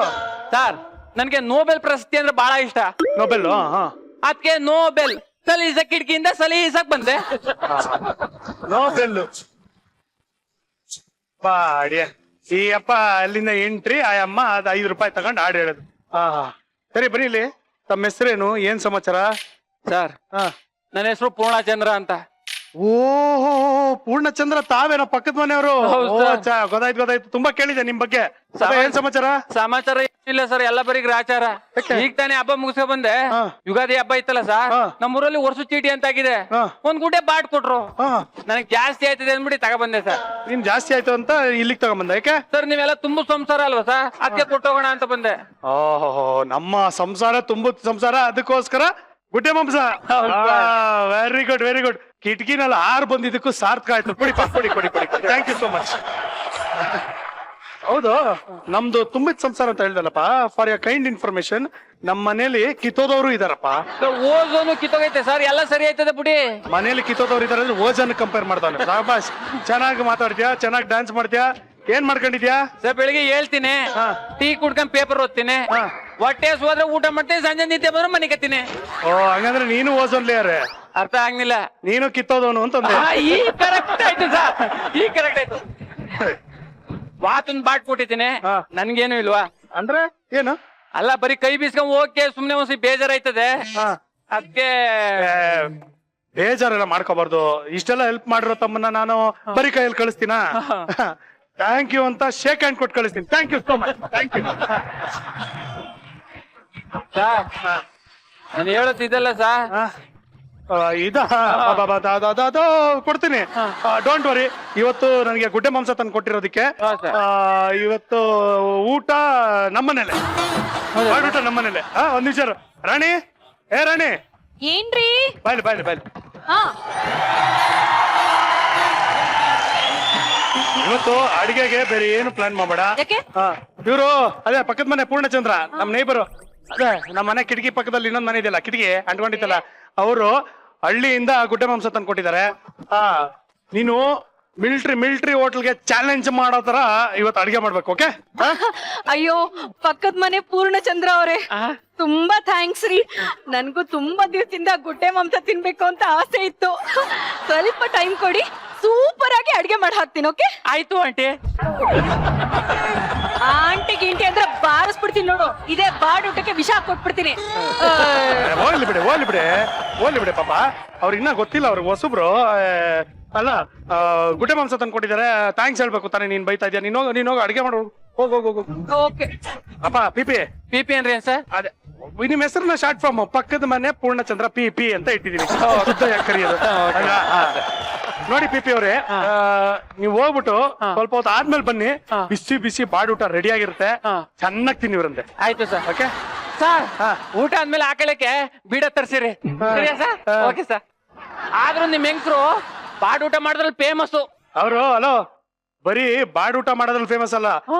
ಸರ್, ನನ್ಗೆ ನೋಬೆಲ್ ಪ್ರಶಸ್ತಿ ಅಂದ್ರೆ ಬಹಳ ಇಷ್ಟ. ನೊಬೆಲ್? ಅದಕ್ಕೆ ನೋಬೆಲ್ ಸಲೀಸ ಕಿಟಕಿಯಿಂದ ಸಲೀಸಾಗಿ ಬಂದೆ. ನೊಬೆಲ್ ಬಾಡಿಯ. ಈ ಅಪ್ಪ ಅಲ್ಲಿಂದ ಎಂಟ್ರಿ, ಆ ಅಮ್ಮ ಅದ್ ₹5 ತಗೊಂಡು ಹಾಡು ಹೇಳೋದು. ಸರಿ, ಬನ್ನಿ ಇಲ್ಲಿ. ತಮ್ಮ ಹೆಸರೇನು, ಏನ್ ಸಮಾಚಾರ? ಸರ್, ನನ್ನ ಹೆಸರು ಪೂರ್ಣಚಂದ್ರ ಅಂತ. ಓಹೋ, ಪೂರ್ಣಚಂದ್ರ ತಾವೇನ ಪಕ್ಕದ ಮನೆಯವರು? ಹೌದು ಸರ್. ಗೊತ್ತಾಯ್ತು. ತುಂಬಾ ಕೇಳಿದೆ ನಿಮ್ ಬಗ್ಗೆ. ಏನ್ ಸಮಾಚಾರ? ಸಮಾಚಾರ ಏನಿಲ್ಲ ಸರ್, ಎಲ್ಲ ಬರೀ ಗ್ರಾಚಾರ. ಈಗ ತಾನೇ ಹಬ್ಬ ಮುಗಿಸ್ಕೊ ಬಂದೆ. ಯುಗಾದಿ ಹಬ್ಬ ಇತ್ತಲ್ಲ ಸರ್, ನಮ್ಮೂರಲ್ಲಿ ವರ್ಷ ಚೀಟಿ ಅಂತ ಆಗಿದೆ. ಒಂದ್ ಗುಂಟೆ ಬಾಟ್ ಕೊಟ್ರು. ನನಗ್ ಜಾಸ್ತಿ ಆಯ್ತದೆ ಅಂದ್ಬಿಟ್ಟು ತಗೊಬಂದೆ ಸರ್. ನಿನ್ ಜಾಸ್ತಿ ಆಯ್ತು ಅಂತ ಇಲ್ಲಿಗೆ ತಗೊಂಬಂದ? ಯಾಕೆ ಸರ್, ನೀವೆಲ್ಲ ತುಂಬ ಸಂಸಾರ ಅಲ್ವಾ ಸರ್, ಅದಕ್ಕೆ ಕೊಟ್ಟೋಗೋಣ ಅಂತ ಬಂದೆ. ಓಹೋ, ನಮ್ಮ ಸಂಸಾರ ತುಂಬ ಸಂಸಾರ, ಅದಕ್ಕೋಸ್ಕರ ಗುಡ್ಡೆ ಮಾಂಸ. Very good. ಕಿಟಕಿನಲ್ಲಿ 6 ಬಂದಿದ್ದಕ್ಕೂ ಸಾರ್ಥಕ ಆಯ್ತು. ಕೊಡಿ. Thank you so much. ಹೌದು ನಮ್ದು ತುಂಬಿದ ಸಂಸಾರ ಅಂತ ಹೇಳ್ದಲ್ಲಪ್ಪ. ಫಾರ್ ಯರ್ ಕೈಂಡ್ ಇನ್ಫಾರ್ಮೇಶನ್, ನಮ್ಮ ಮನೇಲಿ ಕಿತ್ತೋದವರು ಇದಾರಪ್ಪ. ಓಝೋನು ಕಿತ್ತೋಗೈತೆ ಸರ್, ಎಲ್ಲ ಸರಿ ಆಯ್ತದೆ ಬಿಡಿ. ಮನೇಲಿ ಕಿತ್ತೋದವ್ರು ಇದಾರೆ ಅಂದ್ರೆ ಓಜನ್ ಕಂಪೇರ್ ಮಾಡ್ತಾನೆ. ಸಾಬಾಸ್, ಚೆನ್ನಾಗಿ ಮಾತಾಡ್ತೀಯಾ, ಚೆನ್ನಾಗಿ ಡ್ಯಾನ್ಸ್ ಮಾಡ್ತೀಯಾ. ಏನ್ ಮಾಡ್ಕೊಂಡಿದ್ಯಾ? ಸರ್ ಬೆಳಿಗ್ಗೆ ಹೇಳ್ತೀನಿ, ಟೀ ಕುಡ್ಕೊಂಡ್ ಪೇಪರ್ ಓದ್ತೀನಿ, ಹೊಟ್ಟೆ ಹೋದ್ರೆ ಊಟ ಮಾಡ್ತೀನಿ, ಸಂಜೆ ನಿದ್ದೆ ಬಂದ್ರೆ ಮನೆ ಕತ್ತೀನಿ. ಓ ಹಂಗಂದ್ರೆ ನೀನು ಓಜನ್ ಲೇಯರ್. ಅರ್ಥ ಆಗ್ಲಿಲ್ಲ. ನೀನು ಕಿತ್ತೋದವನು ಅಂತಂದೆ. ಈ ಕರೆಕ್ಟ್ ಆಯ್ತು ಸರ್, ಈ ಕರೆಕ್ಟ್ ಆಯ್ತು. ವಾತನ್ ಬಾಟ್ ಕೊಟ್ಟಿದ್ದೀನಿ, ನನ್ಗೇನು ಇಲ್ವಾ? ಅಂದ್ರೆ ಏನು? ಅಲ್ಲ ಬರೀ ಕೈ ಬೀಸ್ಕೊಂಡ್ ಹೋಗಕ್ಕೆ ಸುಮ್ನೆ ಒಂದ್ಸಿ ಬೇಜಾರಾಯ್ತದೆ, ಅದಕ್ಕೆ. ಬೇಜಾರೆಲ್ಲ ಮಾಡ್ಕೋಬಾರ್ದು. ಇಷ್ಟೆಲ್ಲ ಹೆಲ್ಪ್ ಮಾಡಿರೋ ತಮ್ಮನ್ನ ನಾನು ಬರೀ ಕೈಯಲ್ಲಿ ಕಳಿಸ್ತೀನ? ಥ್ಯಾಂಕ್ ಯು ಅಂತ ಶೇಕ್ ಹ್ಯಾಂಡ್ ಕೊಟ್ಟು ಕಳಿಸ್ತೀನಿ. Thank you so much. Thank you. ನಾನು ಹೇಳುತ್ತಿದ್ದಲ್ಲ ಸರ್, ಅದು ಕೊಡ್ತೀನಿ. Don't worry. ಇವತ್ತು ನನಗೆ ಗುಡ್ಡೆ ಮಾಂಸ ತಂದು ಕೊಟ್ಟಿರೋದಕ್ಕೆ ಇವತ್ತು ಊಟ ನಮ್ಮನೇಲೆ, ಊಟ ನಮ್ಮನೇಲೆ. ಒಂದ್ ನಿಮಿಷ ರಾಣಿ. ಏ ರಾಣಿ, ಏನ್ರಿ? ಬಾಯ್ಲಿ ಬಾಯ್ಲಿ ಬಾಯ್ಲಿ. ಇವತ್ತು ಅಡಿಗೆಗೆ ಬೇರೆ ಏನು ಪ್ಲಾನ್ ಮಾಡಬೇಡ. ಇವರು ಅದೇ ಪಕ್ಕದ ಮನೆ ಪೂರ್ಣಚಂದ್ರ, ನಮ್ ನೇಬರು. ಅದೇ ನಮ್ಮ ಮನೆ ಕಿಟಕಿ ಪಕ್ಕದಲ್ಲಿ ಇನ್ನೊಂದ್ ಮನೆ ಇದೆಯಲ್ಲ, ಕಿಟಕಿ ಅಂಟ್ಕೊಂಡಿತ್ತಲ್ಲ, ಅವರು ಹಳ್ಳಿಯಿಂದ ಗುಡ್ಡೆ ಮಾಂಸ ತಂದು ಕೊಟ್ಟಿದ್ದಾರೆ. ನೀನು ಮಿಲಿಟರಿ ಹೋಟೆಲ್ಗೆ ಚಾಲೆಂಜ್ ಮಾಡೋ ತರ ಇವತ್ತು ಅಡಿಗೆ ಮಾಡ್ಬೇಕು. ಓಕೆ? ಅಯ್ಯೋ, ಪಕ್ಕದ ಮನೆ ಪೂರ್ಣಚಂದ್ರ ಅವರೇ, ತುಂಬಾ ಥ್ಯಾಂಕ್ಸ್ ರೀ. ನನ್ಗೂ ತುಂಬಾ ದಿವಸದಿಂದ ಗುಡ್ಡೆ ಮಾಂಸ ತಿನ್ಬೇಕು ಅಂತ ಆಸೆ ಇತ್ತು. ಸ್ವಲ್ಪ ಟೈಮ್ ಕೊಡಿ, ಸೂಪರ್ ಆಗಿ ಅಡ್ಗೆ ಮಾಡಿ ಹಾಕ್ತೀನಿ. ಓಕೆ? ಆಯ್ತು ಆಂಟಿ. ಆಂಟಿ ಗಿಂಟಿ ಅಂದ್ರೆ ಬಾರಿಸ್ಬಿಡ್ತೀನಿ ನೋಡು. ಇದೇ ಬಾಡೂಟಕ್ಕೆ ವಿಷ ಕೊಟ್ಬಿಡ್ತೀನಿ. ಹೋಗ್ಲಿ ಬಿಡೆ ಪಾಪ. ಅವ್ರಿಗೆ ಇನ್ನ ಗೊತ್ತಿಲ್ಲ, ಅವ್ರಿಗೆ ಹೊಸಬ್ರು. ಅಲ್ಲ, ಗುಡ್ಡೆ ಮಾಂಸ ತಂದು ಕೊಟ್ಟಿದ್ದಾರೆ, ಥ್ಯಾಂಕ್ಸ್ ಹೇಳ್ಬೇಕು ತಾನೆ. ನೀನ್ ಬೈತಾ ಇದೆಯಾ? ನೀನ್ ಹೋಗಿ ಅಡಿಗೆ ಮಾಡು. ಹೋಗು. ಓಕೆ ಅಪ್ಪ. ಪಿ ಅಂದ್ರೆ ಏನ್ ಸರ್? ಅದೇ ನಿಮ್ ಹೆಸರನ್ನ ಶಾರ್ಟ್ ಫಾರ್ಮ್ ಪಕ್ಕದ ಮನೆ ಪೂರ್ಣಚಂದ್ರ ಪಿ ಅಂತ ಇಟ್ಟಿದೀನಿ. ಕರಿಯೋದು ನೋಡಿ. ಪಿ ಅವರೇ, ನೀವು ಹೋಗ್ಬಿಟ್ಟು ಸ್ವಲ್ಪ ಹೊತ್ತು ಆದ್ಮೇಲೆ ಬನ್ನಿ. ಬಿಸಿ ಬಾಡೂಟ ರೆಡಿ ಆಗಿರುತ್ತೆ, ಚೆನ್ನಾಗಿ ತಿನ್ನಿವ್ರಂತೆ. ಆಯ್ತು ಸರ್. ಓಕೆ ಸರ್, ಊಟ ಆದ್ಮೇಲೆ ಹಾಕಳಕ್ಕೆ ಬೀಡ ತರ್ಸಿರಿ. ಸರಿಯಾ ಸರ್? Okay sir. ಆದ್ರೂ ನಿಮ್ ಹೆಂಗ್ಸ್ರು ಬಾಡೂಟ ಮಾಡಿದ್ರಲ್ಲಿ ಫೇಮಸ್. ಅವರು ಅಲೋ, ಬರೀ ಬಾಡೂಟ ಮಾಡೋದ್ರಲ್ಲಿ ಫೇಮಸ್ ಅಲ್ಲ,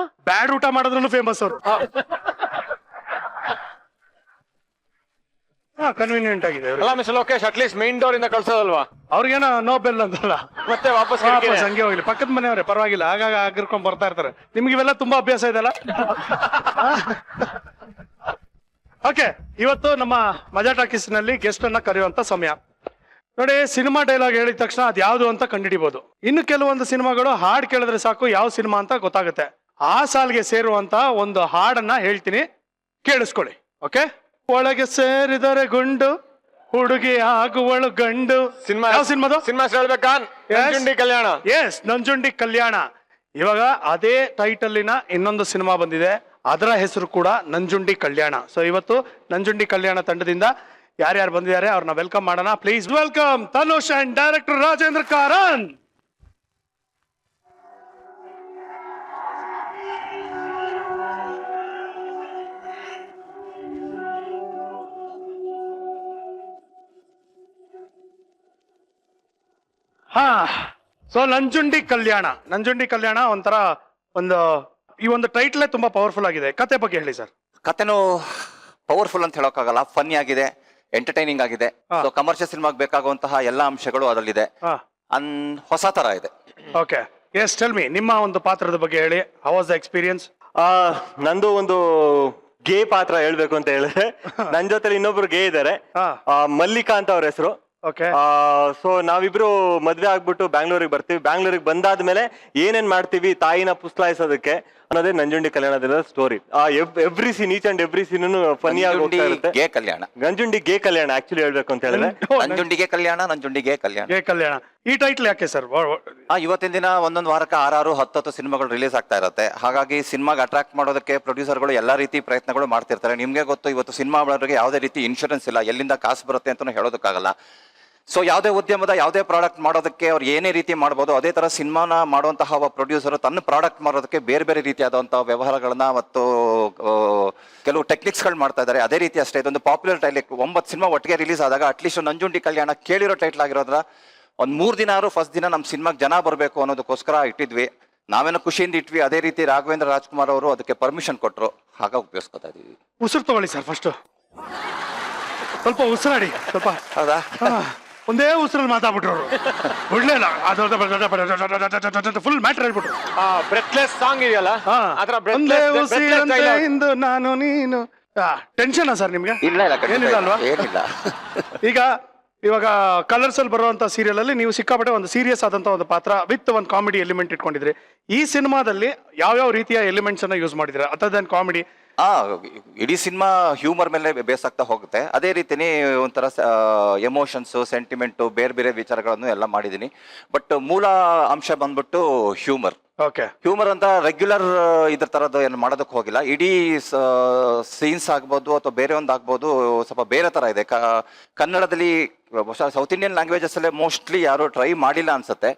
ಬ್ಯಾಡ್ ಊಟ ಮಾಡೋದ್ರಲ್ಲೂ ಫೇಮಸ್ ಅವರು. ಕನ್ವೀನಿಯಂಟ್ ಆಗಿದೆ. ಲೋಕೇಶ್ ಅಟ್ಲೀಸ್ಟ್ ಮೈನ್ ಡೋರ್ ಇಂದ ಕಳ್ಸೋದಲ್ವಾ? ಅವ್ರಿಗೇನೋ ನೋ ಬೆಲ್ ಅಂತಲ್ಲ, ಮತ್ತೆ ವಾಪಸ್ ಹಂಗೆ ಹೋಗ್ಲಿ. ಪಕ್ಕದ ಮನೆಯವ್ರೆ, ಪರವಾಗಿಲ್ಲ. ಆಗಾಗ ಆಗಿರ್ಕೊಂಡ್ ಬರ್ತಾ ಇರ್ತಾರೆ. ನಿಮ್ಗೆ ಇವೆಲ್ಲ ತುಂಬಾ ಅಭ್ಯಾಸ ಇದೆಲ್ಲ. ಓಕೆ, ಇವತ್ತು ನಮ್ಮ ಮಜಾ ಟಾಕೀಸ್ ನಲ್ಲಿ ಗೆಸ್ಟ್ ಅನ್ನ ಕರೆಯುವಂತ ಸಮಯ. ನೋಡಿ, ಸಿನಿಮಾ ಡೈಲಾಗ್ ಹೇಳಿದ ತಕ್ಷಣ ಅದ್ ಯಾವ್ದು ಅಂತ ಕಂಡುಹಿಡಿಬಹುದು. ಇನ್ನು ಕೆಲವೊಂದು ಸಿನಿಮಾಗಳು ಹಾಡ್ ಕೇಳಿದ್ರೆ ಸಾಕು ಯಾವ ಸಿನಿಮಾ ಅಂತ ಗೊತ್ತಾಗುತ್ತೆ. ಆ ಸಾಲ್ಗೆ ಸೇರುವಂತ ಒಂದು ಹಾಡನ್ನ ಹೇಳ್ತೀನಿ, ಕೇಳಿಸ್ಕೊಳ್ಳಿ. ಓಕೆ? ಒಳಗೆ ಸೇರಿದರೆ ಗುಂಡು, ಹುಡುಗಿ ಆಗುವಳು ಗಂಡು. ಯಾವ ಸಿನಿಮಾದು? ಸಿನಿಮಾ ಹೇಳ್ಬೇಕಾ? ನಂಜುಂಡಿ ಕಲ್ಯಾಣ. ಎಸ್, ನಂಜುಂಡಿ ಕಲ್ಯಾಣ. ಇವಾಗ ಅದೇ ಟೈಟಲ್ಲಿನ ಇನ್ನೊಂದು ಸಿನಿಮಾ ಬಂದಿದೆ, ಅದರ ಹೆಸರು ಕೂಡ ನಂಜುಂಡಿ ಕಲ್ಯಾಣ. ಸೊ ಇವತ್ತು ನಂಜುಂಡಿ ಕಲ್ಯಾಣ ತಂಡದಿಂದ ಯಾರ್ಯಾರು ಬಂದಿದ್ದಾರೆ ಅವ್ರನ್ನ ವೆಲ್ಕಮ್ ಮಾಡೋಣ. Please welcome Tanush and director Rajendra Karan. So Nanjundi Kalyana ಒಂಥರ ಈ ಒಂದು ಟೈಟ್ಲೇ ತುಂಬಾ ಪವರ್ಫುಲ್ ಆಗಿದೆ. ಕತೆ ಬಗ್ಗೆ ಹೇಳಿ ಸರ್. ಕತೆನೂ ಪವರ್ಫುಲ್ ಅಂತ ಹೇಳೋಕ್ಕಾಗಲ್ಲ, ಫನ್ನಿ ಆಗಿದೆ, ಎಂಟರ್ಟೈನಿಂಗ್ ಆಗಿದೆ. ಸೊ ಕಮರ್ಷಿಯಲ್ ಸಿನಿಮಾಗೆ ಬೇಕಾಗುವಂತಹ ಎಲ್ಲಾ ಅಂಶಗಳು ಅದರಲ್ಲಿದೆ. ಹೊಸ ತರ ಇದೆ. ಓಕೆ, ಎಸ್, ಟೆಲ್ ಮಿ, ನಿಮ್ಮ ಒಂದು ಪಾತ್ರದ ಬಗ್ಗೆ ಹೇಳಿ. How was the experience? ನಂದು ಒಂದು ಗೇ ಪಾತ್ರ ಹೇಳ್ಬೇಕು ಅಂತ ಹೇಳಿದ್ರೆ, ನನ್ ಜೊತೆ ಇನ್ನೊಬ್ರು ಗೇ ಇದ್ದಾರೆ, ಮಲ್ಲಿಕಾ ಅಂತ ಅವ್ರ ಹೆಸರು. ಸೊ ನಾವಿಬ್ರು ಮದ್ವೆ ಆಗ್ಬಿಟ್ಟು ಬ್ಯಾಂಗ್ಳೂರಿಗೆ ಬರ್ತೀವಿ. ಬ್ಯಾಂಗ್ಳೂರಿಗೆ ಬಂದಾದ್ಮೇಲೆ ಏನೇನ್ ಮಾಡ್ತೀವಿ ತಾಯಿನ ಪುಸ್ಲಾಯಿಸೋದಕ್ಕೆ ಅನ್ನೋದೇ ನಂಜುಂಡಿ ಕಲ್ಯಾಣದ story. Every scene, each and every scene funny ಆಗಿ ಹೋಗ್ತಾ ಇರುತ್ತೆ. ನಂಜುಂಡಿ ಗೇ ಕಲ್ಯಾಣ ಆಕ್ಚುಲಿ ಹೇಳ್ಬೇಕು ಅಂತ ಹೇಳಿದ್ರೆ, ನಂಜುಂಡಿಗೆ ಕಲ್ಯಾಣ. ಈ ಟೈಟ್ಲ್ ಯಾಕೆ ಸರ್? ಇವತ್ತಿನ ದಿನ ಒಂದೊಂದು ವಾರಕ್ಕೆ 6-10 ಸಿನಿಮಾಗಳು ರಿಲೀಸ್ ಆಗ್ತಾ ಇರುತ್ತೆ. ಹಾಗಾಗಿ ಸಿನಿಮಾಗೆ ಅಟ್ರಾಕ್ಟ್ ಮಾಡೋದಕ್ಕೆ ಪ್ರೊಡ್ಯೂಸರ್ಗಳು ಎಲ್ಲಾ ರೀತಿ ಪ್ರಯತ್ನಗಳು ಮಾಡ್ತಿರ್ತಾರೆ. ನಿಮ್ಗೆ ಗೊತ್ತು, ಇವತ್ತು ಸಿನಿಮಾ ಮಾಡೋರಿಗೆ ಯಾವುದೇ ರೀತಿ ಇನ್ಶೂರೆನ್ಸ್ ಇಲ್ಲ, ಎಲ್ಲಿಂದ ಕಾಸು ಬರುತ್ತೆ ಅಂತ ಹೇಳೋದಕ್ಕಾಗಲ್ಲ. ಸೊ ಯಾವುದೇ ಉದ್ಯಮದ ಯಾವುದೇ ಪ್ರಾಡಕ್ಟ್ ಮಾಡೋದಕ್ಕೆ ಅವ್ರು ಏನೇ ರೀತಿ ಮಾಡ್ಬೋದು, ಅದೇ ತರ ಸಿನಿಮಾನ ಮಾಡುವಂತಹ ಒಬ್ಬ ಪ್ರೊಡ್ಯೂಸರ್ ತನ್ನ ಪ್ರಾಡಕ್ಟ್ ಮಾಡೋದಕ್ಕೆ ಬೇರೆ ಬೇರೆ ರೀತಿಯಾದಂತಹ ವ್ಯವಹಾರಗಳನ್ನ ಮತ್ತು ಕೆಲವು ಟೆಕ್ನಿಕ್ಸ್ಗಳು ಮಾಡ್ತಾ ಇದ್ದಾರೆ. ಅದೇ ರೀತಿ ಅಷ್ಟೇ ಇದೊಂದು ಪಾಪ್ಯುಲರ್ ಟೈಟ್ಲ್. 9 ಸಿನಿಮಾ ಒಟ್ಟಿಗೆ ರಿಲೀಸ್ ಆದಾಗ ಅಟ್ಲೀಸ್ಟ್ ನಂಜುಂಡಿ ಕಲ್ಯಾಣ ಕೇಳಿರೋ ಟೈಟ್ಲ್ ಆಗಿರೋದ್ರ ಒಂದು 3 ದಿನ ಫಸ್ಟ್ ದಿನ ನಮ್ಮ ಸಿನಿಮಾಗೆ ಜನ ಬರಬೇಕು ಅನ್ನೋದಕ್ಕೋಸ್ಕರ ಇಟ್ಟಿದ್ವಿ. ನಾವೇನೋ ಖುಷಿಯಿಂದ ಇಟ್ವಿ, ಅದೇ ರೀತಿ ರಾಘವೇಂದ್ರ ರಾಜ್ಕುಮಾರ್ ಅವರು ಅದಕ್ಕೆ ಪರ್ಮಿಷನ್ ಕೊಟ್ರು, ಹಾಗಾಗಿ ಉಪಯೋಗಿಸ್ಕೊತಾ ಇದೀವಿ. ಉಸಿರು ತಗೊಳ್ಳಿ ಸರ್ ಫಸ್ಟ್, ಸ್ವಲ್ಪ ಉಸಿರಾಡಿ ಸ್ವಲ್ಪ. ಹೌದಾ? ಒಂದೇ ಉಸಿರಲ್ಲಿ ಮಾತಾಡ್ಬಿಟ್ರು ಅವರು. ಬಿಡ್ಲಿಲ್ಲ, ಅದು ಫುಲ್ ಮ್ಯಾಟರ್ ಹೇಳ್ಬಿಟ್ರು. ಬ್ರೆತ್ಲೆಸ್ ಸಾಂಗ್ ಇದೆಯಲ್ಲ ಅದ್ರ ಒಂದೇ ಉಸಿರಂತೆ ಇಂದು ನಾನು ನೀನು. ಟೆನ್ಷನ್ ಸರ್ ನಿಮ್ಗೆ? ಇಲ್ಲ ಇಲ್ಲ, ಖಂಡಿತ ಏನಿಲ್ಲ ಅಲ್ವಾ? ಏನಿಲ್ಲ. ಇವಾಗ ಕಲರ್ಸ್ ಅಲ್ಲಿ ಬರುವಂತ ಸೀರಿಯಲ್ ಅಲ್ಲಿ ನೀವು ಸಿಕ್ಕಾಪಟ್ಟೆ ಒಂದು ಸೀರಿಯಸ್ ಆದಂತ ಒಂದು ಪಾತ್ರ ವಿತ್ ಒಂದು ಕಾಮಿಡಿ ಎಲಿಮೆಂಟ್ ಇಟ್ಕೊಂಡಿದ್ರಿ. ಈ ಸಿನಿಮಾದಲ್ಲಿ ಯಾವ ರೀತಿಯ ಎಲಿಮೆಂಟ್ಸ್ ಅನ್ನ ಯೂಸ್ ಮಾಡಿದ್ರೆ ಅದರ್ ದನ್ ಕಾಮಿಡಿ? ಇಡೀ ಸಿನಿಮಾ ಹ್ಯೂಮರ್ ಮೇಲೆ ಬೇಸ್ ಆಗ್ತಾ ಹೋಗುತ್ತೆ. ಅದೇ ರೀತಿನೇ ಒಂಥರ ಎಮೋಷನ್ಸ್, ಸೆಂಟಿಮೆಂಟ್, ಬೇರೆ ಬೇರೆ ವಿಚಾರಗಳನ್ನು ಎಲ್ಲ ಮಾಡಿದೀನಿ. ಬಟ್ ಮೂಲ ಅಂಶ ಬಂದ್ಬಿಟ್ಟು ಹ್ಯೂಮರ್. ಹ್ಯೂಮರ್ ಅಂತ ರೆಗ್ಯುಲರ್ ಇದ್ರ ತರದ್ದು ಏನು ಮಾಡೋದಕ್ಕೆ ಹೋಗಿಲ್ಲ. ಇಡೀ ಸೀನ್ಸ್ ಆಗ್ಬೋದು ಅಥವಾ ಬೇರೆ ಒಂದು ಆಗ್ಬೋದು, ಸ್ವಲ್ಪ ಬೇರೆ ತರ ಇದೆ. ಕನ್ನಡದಲ್ಲಿ ಸೌತ್ ಇಂಡಿಯನ್ ಲ್ಯಾಂಗ್ವೇಜಸ್ ಅಲ್ಲೇ ಮೋಸ್ಟ್ಲಿ ಯಾರು ಟ್ರೈ ಮಾಡಿಲ್ಲ ಅನ್ಸುತ್ತೆ.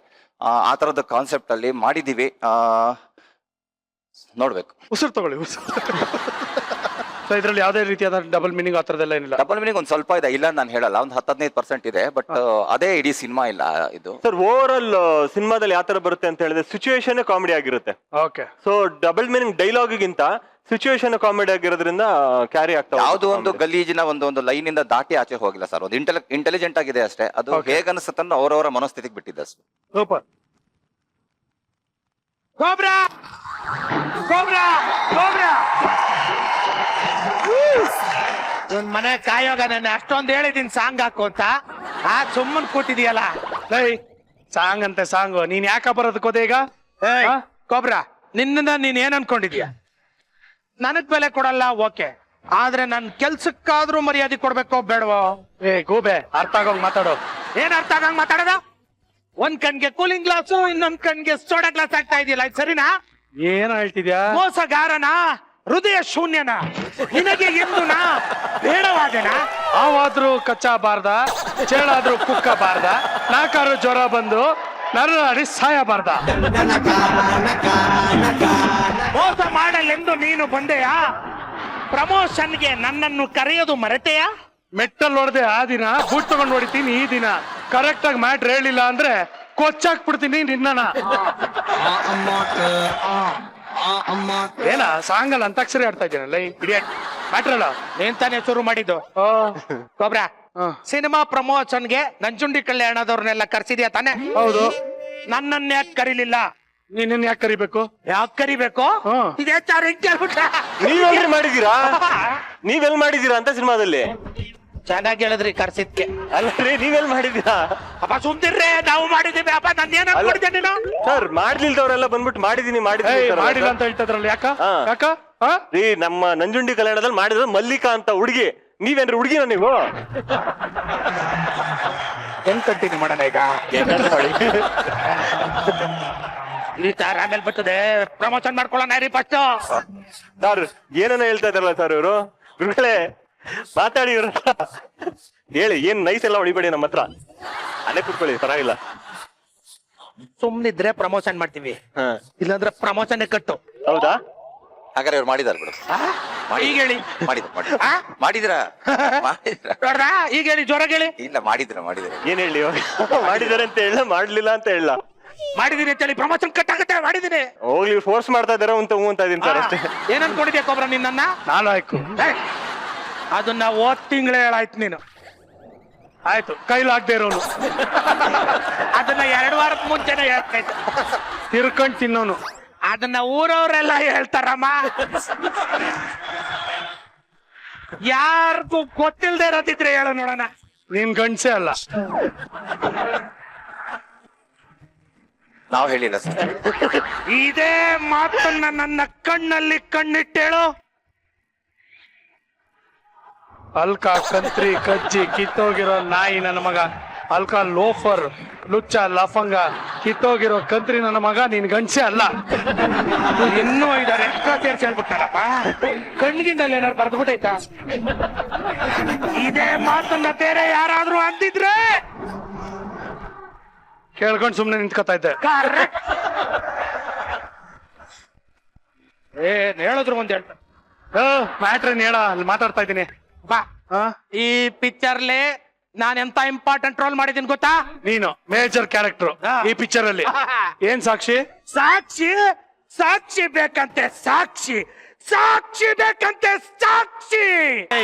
ಆ ತರದ ಕಾನ್ಸೆಪ್ಟ್ ಅಲ್ಲಿ ಮಾಡಿದೀವಿ. ನೋಡ್ಬೇಕು. ಉಸಿರು ತಗೊಳ್ಳಿ, ಉಸಿರು. ಇದ್ರಲ್ಲಿ ಯಾವುದೇ ರೀತಿಯಾದ ಡಬಲ್ ಮೀನಿಂಗ್ ಆ ಥರದ್ದೆಲ್ಲ ಏನಿಲ್ಲ? ಡಬಲ್ ಮೀನಿಂಗ್ ಒಂದು ಸ್ವಲ್ಪ ಇದೆ, ಇಲ್ಲ ನಾನು ಹೇಳಲ್ಲ, ಒಂದು 10-15% ಇದೆ. ಬಟ್ ಅದೇ ಇಡೀ ಸಿನಿಮಾ ಇಲ್ಲ ಇದು. ಸರ್ ಓವರ್ ಆಲ್ ಸಿನಿಮಾದಲ್ಲಿ ಯಾವ ತರ ಬರುತ್ತೆ ಅಂತ ಹೇಳಿದ್ರೆ ಸಿಚುವೇಶನ್ ಕಾಮಿಡಿ ಆಗಿರುತ್ತೆ. ಓಕೆ. ಸೊ ಡಬಲ್ ಮೀನಿಂಗ್ ಡೈಲಾಗಿಗಿಂತ ಸಿಚುವೇಶನ್ ಕಾಮಿಡಿ ಆಗಿರೋದ್ರಿಂದ ಕ್ಯಾರಿ ಆಗ್ತಾ ಯಾವ್ದು ಒಂದು ಗಲೀಜಿನ ಒಂದು ಲೈನ್ ಇಂದ ದಾಟಿ ಆಚೆ ಹೋಗಿಲ್ಲ ಸರ್. ಒಂದು ಇಂಟೆಲಿಜೆಂಟ್ ಆಗಿದೆ ಅಷ್ಟೇ. ಅದು ಹೇಗನ್ಸುತ್ತನ್ನೋ ಅವರವರ ಮನಸ್ಥಿತಿಗೆ ಬಿಟ್ಟಿದ್ದೆ ಅಷ್ಟೇ. ಸೂಪರ್. ಕೋಬ್ರಾ ಕೋಬ್ರಾ ಕೋಬ್ರಾ ಒಂದ್ ಮನೆ ಕಾಯೋಗ ನಾನು ಅಷ್ಟೊಂದ್ ಹೇಳಿದೀನಿ ಸಾಂಗ್ ಹಾಕು ಅಂತ, ಸುಮ್ಮನ್ ಕೂತಿದೀಯಲ್ಲ. ಲೈ ಸಾಂಗ್ ಅಂತೆ ಸಾಂಗ್, ನೀನ್ ಯಾಕ ಬರೋದಕ್ಕೆ ಹೋದೆ ಈಗ? ಕೋಬ್ರಾ, ನಿನ್ನ ನೀನ್ ಏನ್ ಅನ್ಕೊಂಡಿದೀಯ? ನನಗ್ ಬೆಲೆ ಕೊಡಲ್ಲ, ಓಕೆ, ಆದ್ರೆ ನನ್ ಕೆಲ್ಸಕ್ಕಾದ್ರೂ ಮರ್ಯಾದೆ ಕೊಡ್ಬೇಕೋ ಬೇಡವೋ? ಗೂಬೆ, ಅರ್ಥ ಆಗೋಂಗ್ ಮಾತಾಡೋ. ಏನ್ ಅರ್ಥ ಆಗಂಗ್ ಮಾತಾಡೋದು? ಒಂದ್ ಕಣ್ಗೆ ಕೂಲಿಂಗ್ ಗ್ಲಾಸು, ಇನ್ನೊಂದ್ ಕಣ್ಗೆ ಸೋಡಾ ಗ್ಲಾಸ್ ಆಗ್ತಾ ಇದೆಯಲ್ಲ, ಇದು ಸರಿನಾ? ಏನ್ ಹೇಳ್ತಿದ್ಯಾ? ಮೋಸಗಾರನ, ಹೃದಯ ಶೂನ್ಯನ, ನಿನಗೆ ಎಂದುನಾ ಬೇಡವಾದನ? ಆವಾದ್ರೂ ಕಚ್ಚಾಬಾರ್ದ, ಚೇಳಾದ್ರೂ ಕುಕ್ಕಬಾರ್ದ, ನಾಕಾರು ಜ್ವರ ಬಂದು ನರನಾಡಿ ಸಾಯಬಾರ್ದ. ಮೋಸ ಮಾಡಲೆಂದು ನೀನು ಬಂದೆಯಾ? ಪ್ರಮೋಷನ್ಗೆ ನನ್ನನ್ನು ಕರೆಯೋದು ಮರೆತೆಯಾ? ಮೆಟ್ಟಲ್ ಹೊಡೆದೆ ಆ ದಿನ, ಬೂಟ್ ತಗೊಂಡ್ ಹೊಡಿತೀನಿ ಈ ದಿನ. ಕರೆಕ್ಟ್ ಆಗಿ ಮ್ಯಾಟ್ರ್ ಹೇಳಿಲ್ಲ ಅಂದ್ರೆ ಕೊಚ್ಚಾಕ್ಬಿಡ್ತೀನಿ ನಿನ್ನ. ಏನ ಸಾಂಗಲ್ ಅಂತಾಕ್ಷರಿ ಆಡ್ತಾ ಇದ್ದೀನಲ್ಲ, ಇಡಿಯಟ್. ಮ್ಯಾಟ್ರ್ ಅಲ್ಲ, ನೀನ್ ತಾನೇ ಶುರು ಮಾಡಿದ್ದು. ಕೊಬ್ರಾ, ಸಿನಿಮಾ ಪ್ರಮೋಷನ್ಗೆ ನಂಜುಂಡಿ ಕಲ್ಯಾಣದವ್ರನ್ನೆಲ್ಲ ಕರ್ಸಿದ್ಯಾ ತಾನೆ? ಹೌದು. ನನ್ನನ್ನ ಯಾಕೆ ಕರೀಲಿಲ್ಲ? ನೀನ್ ಯಾಕೆ ಕರಿಬೇಕು? ಯಾಕೆ ಕರಿಬೇಕು? ಇದೇ ನೀವೆಲ್ರಿ ಮಾಡಿದೀರಾ? ನೀವೆಲ್ ಮಾಡಿದೀರಾ ಅಂತ ಸಿನಿಮಾದಲ್ಲಿ? ಚೆನ್ನಾಗಿ ಹೇಳಿದ್ರಿ ಕರ್ಸಿದ್ಕೆ. ಅಲ್ರಿ ನೀವೆಲ್ ಮಾಡಿದೀರಾ? ಅಪ್ಪ ಸುಮ್ತಿರ್ರೆ, ನಾವು ಮಾಡಿದೀವಿ. ಅಪ್ಪ ನಾನು ಏನ್ ಅನ್ಕೊಂಡಿದ್ದೆ ನೀನು? ಸರ್ ಮಾಡ್ಲಿಲ್ದವ್ರೆಲ್ಲ ಬಂದ್ಬಿಟ್ಟು ಮಾಡಿದೀನಿ ಮಾಡಿಲ್ಲ ಅಂತ ಹೇಳ್ತಿದ್ರಲ್ಲ, ಯಾಕ? ಯಾಕ? ರೀ ನಮ್ಮ ನಂಜುಂಡಿ ಕಲ್ಯಾಣದಲ್ಲಿ ಮಾಡಿದ್ರು ಮಲ್ಲಿಕಾ ಅಂತ ಹುಡುಗಿ. ನೀವೇನ್ರಿ ಹುಡುಗಿನ ನೀವು? ಹೆಂಗ್ ಕಂಟಿನ್ಯೂ ಮಾಡೋಣ ಈಗ? ಈ ತರ ಆಮೇಲೆ ಬರ್ತದೆ, ಪ್ರಮೋಷನ್ ಮಾಡ್ಕೊಳ್ಳೋಣ ರೀ ಫಸ್ಟ್. ಸರ್ ಏನನ್ನ ಹೇಳ್ತಾ ಇದಾರಲ್ಲ ಸರ್ ಇವರು. ಗುರುಗಳೇ ಮಾತಾಡಿ ಇವ್ರ ಹೇಳಿ, ಏನ್ ನೈಸ್ ಎಲ್ಲ ಹೊಡಿಬೇಡಿ ನಮ್ಮ ಹತ್ರ. ಅಲ್ಲೇ ಕುತ್ಕೊಳ್ಳಿ, ಪರವಾಗಿಲ್ಲ. ಸುಮ್ನಿದ್ರೆ ಪ್ರಮೋಷನ್ ಮಾಡ್ತೀವಿ, ಇಲ್ಲಾಂದ್ರೆ ಪ್ರಮೋಷನ್ ಕಟ್ಟು. ಹೌದಾ? ಹಾಗಾದ್ರೆ ಇವ್ರು ಮಾಡಿದಾರೆ ಬಿಡು. ಈಗ ಹೇಳಿ. ಮಾಡಿದ್ರ ಈಗ ಹೇಳಿ, ಜ್ವರ ಹೇಳಿ. ಇಲ್ಲ, ಮಾಡಿದ್ರ. ಏನ್ ಹೇಳಿ? ಮಾಡಿದಾರೆ ಅಂತ ಹೇಳ, ಮಾಡ್ಲಿಲ್ಲ ಅಂತ ಹೇಳ. ಮಾಡಿದೀನಿ ಅಂತ ಹೇಳಿ ಪ್ರಮೋಷನ್ ಕಟ್ಟಾಗತ್ತೆ. ಮಾಡಿದೀನಿ. ಹೋಗ್ಲಿ, ಫೋರ್ಸ್ ಮಾಡ್ತಾ ಇದಾರೆ ಅಂತ ಅಂತ ಇದೀನಿ ಸರ್ ಅಷ್ಟೇ. ಏನ್ ಅನ್ಕೊಂಡಿದ್ಯಾ ಕೊಬ್ರ ನಿನ್ನ? ನಾನು ಆಯ್ತು, ಅದನ್ನ ಹೋದ್ ತಿಂಗಳೇ ಹೇಳಾಯ್ತು ನೀನು. ಆಯ್ತು, ಕೈಲಾಗ್ದೇ ಇರೋನು ಅದನ್ನ 2 ವಾರದ ಮುಂಚೆನೆ ಹೇಳ್ತಾಯ್ತು. ತಿರ್ಕೊಂಡ್ ತಿನ್ನೋನು. ಅದನ್ನ ಊರವ್ರೆಲ್ಲ ಹೇಳ್ತಾರಮ್ಮ. ಯಾರಿಗೂ ಗೊತ್ತಿಲ್ದೇ ಇರೋದಿದ್ರೆ ಹೇಳು ನೋಡೋಣ. ನೀನ್ ಗಂಡ್ಸೆ ಅಲ್ಲ. ನಾವ್ ಹೇಳಿಲ್ಲ ಸರ್. ಇದೇ ಮಾತನ್ನ ನನ್ನ ಕಣ್ಣಲ್ಲಿ ಕಣ್ಣಿಟ್ಟೇಳು. ಅಲ್ಕ ಕಂತ್ರಿ ಕಜ್ಜಿ ಕಿತ್ತೋಗಿರೋ ನಾಯಿ ನನ್ನ ಮಗ, ಅಲ್ಕ ಲೋಫರ್ ಲುಚ್ಚ ಲಫಂಗ ಕಿತ್ತೋಗಿರೋ ಕಂತ್ರಿ ನನ್ನ ಮಗ, ನೀನ್ ಗಂಡ್ಸೆ ಅಲ್ಲ. ಇನ್ನೂ ಇದಾರೆ, ಎಕ್ಸ್ಟ್ರಾ ಸೇರ್ಸಿ ಹೇಳ್ಬಿಟ್ಟಾರಪ್ಪ. ಕಣ್ಗಿಂದಲ್ಲಿ ಏನಾರು ಬರ್ದ್ಬಿಟ್ಟೈತಾ? ಇದೇ ಮಾತನ್ನ ಬೇರೆ ಯಾರಾದ್ರೂ ಅಂದಿದ್ರೆ ಕೇಳ್ಕೊಂಡ್ ಸುಮ್ನೆ ನಿಂತ್ಕೊತಾ ಇದ್ದೆ. ಏನ್ ಹೇಳಿದ್ರು ಒಂದ್ ಹೇಳ್ತಾರೆ. ಮ್ಯಾಟ್ರನ್ ಹೇಳ, ಅಲ್ಲಿ ಮಾತಾಡ್ತಾ ಇದ್ದೀನಿ. ಬಾ, ಈ ಪಿಕ್ಚರ್ಲಿ ನಾನ್ ಎಂತ ಇಂಪಾರ್ಟೆಂಟ್ ರೋಲ್ ಮಾಡಿದೀನಿ ಗೊತ್ತಾ? ನೀನು ಮೇಜರ್ ಕ್ಯಾರೆಕ್ಟರ್ ಈ ಪಿಕ್ಚರ್ ಅಲ್ಲಿ. ಏನ್ ಸಾಕ್ಷಿ? ಸಾಕ್ಷಿ ಸಾಕ್ಷಿ ಬೇಕಂತೆ, ಸಾಕ್ಷಿ ಸಾಕ್ಷಿ ಬೇಕಂತೆ, ಸಾಕ್ಷಿ.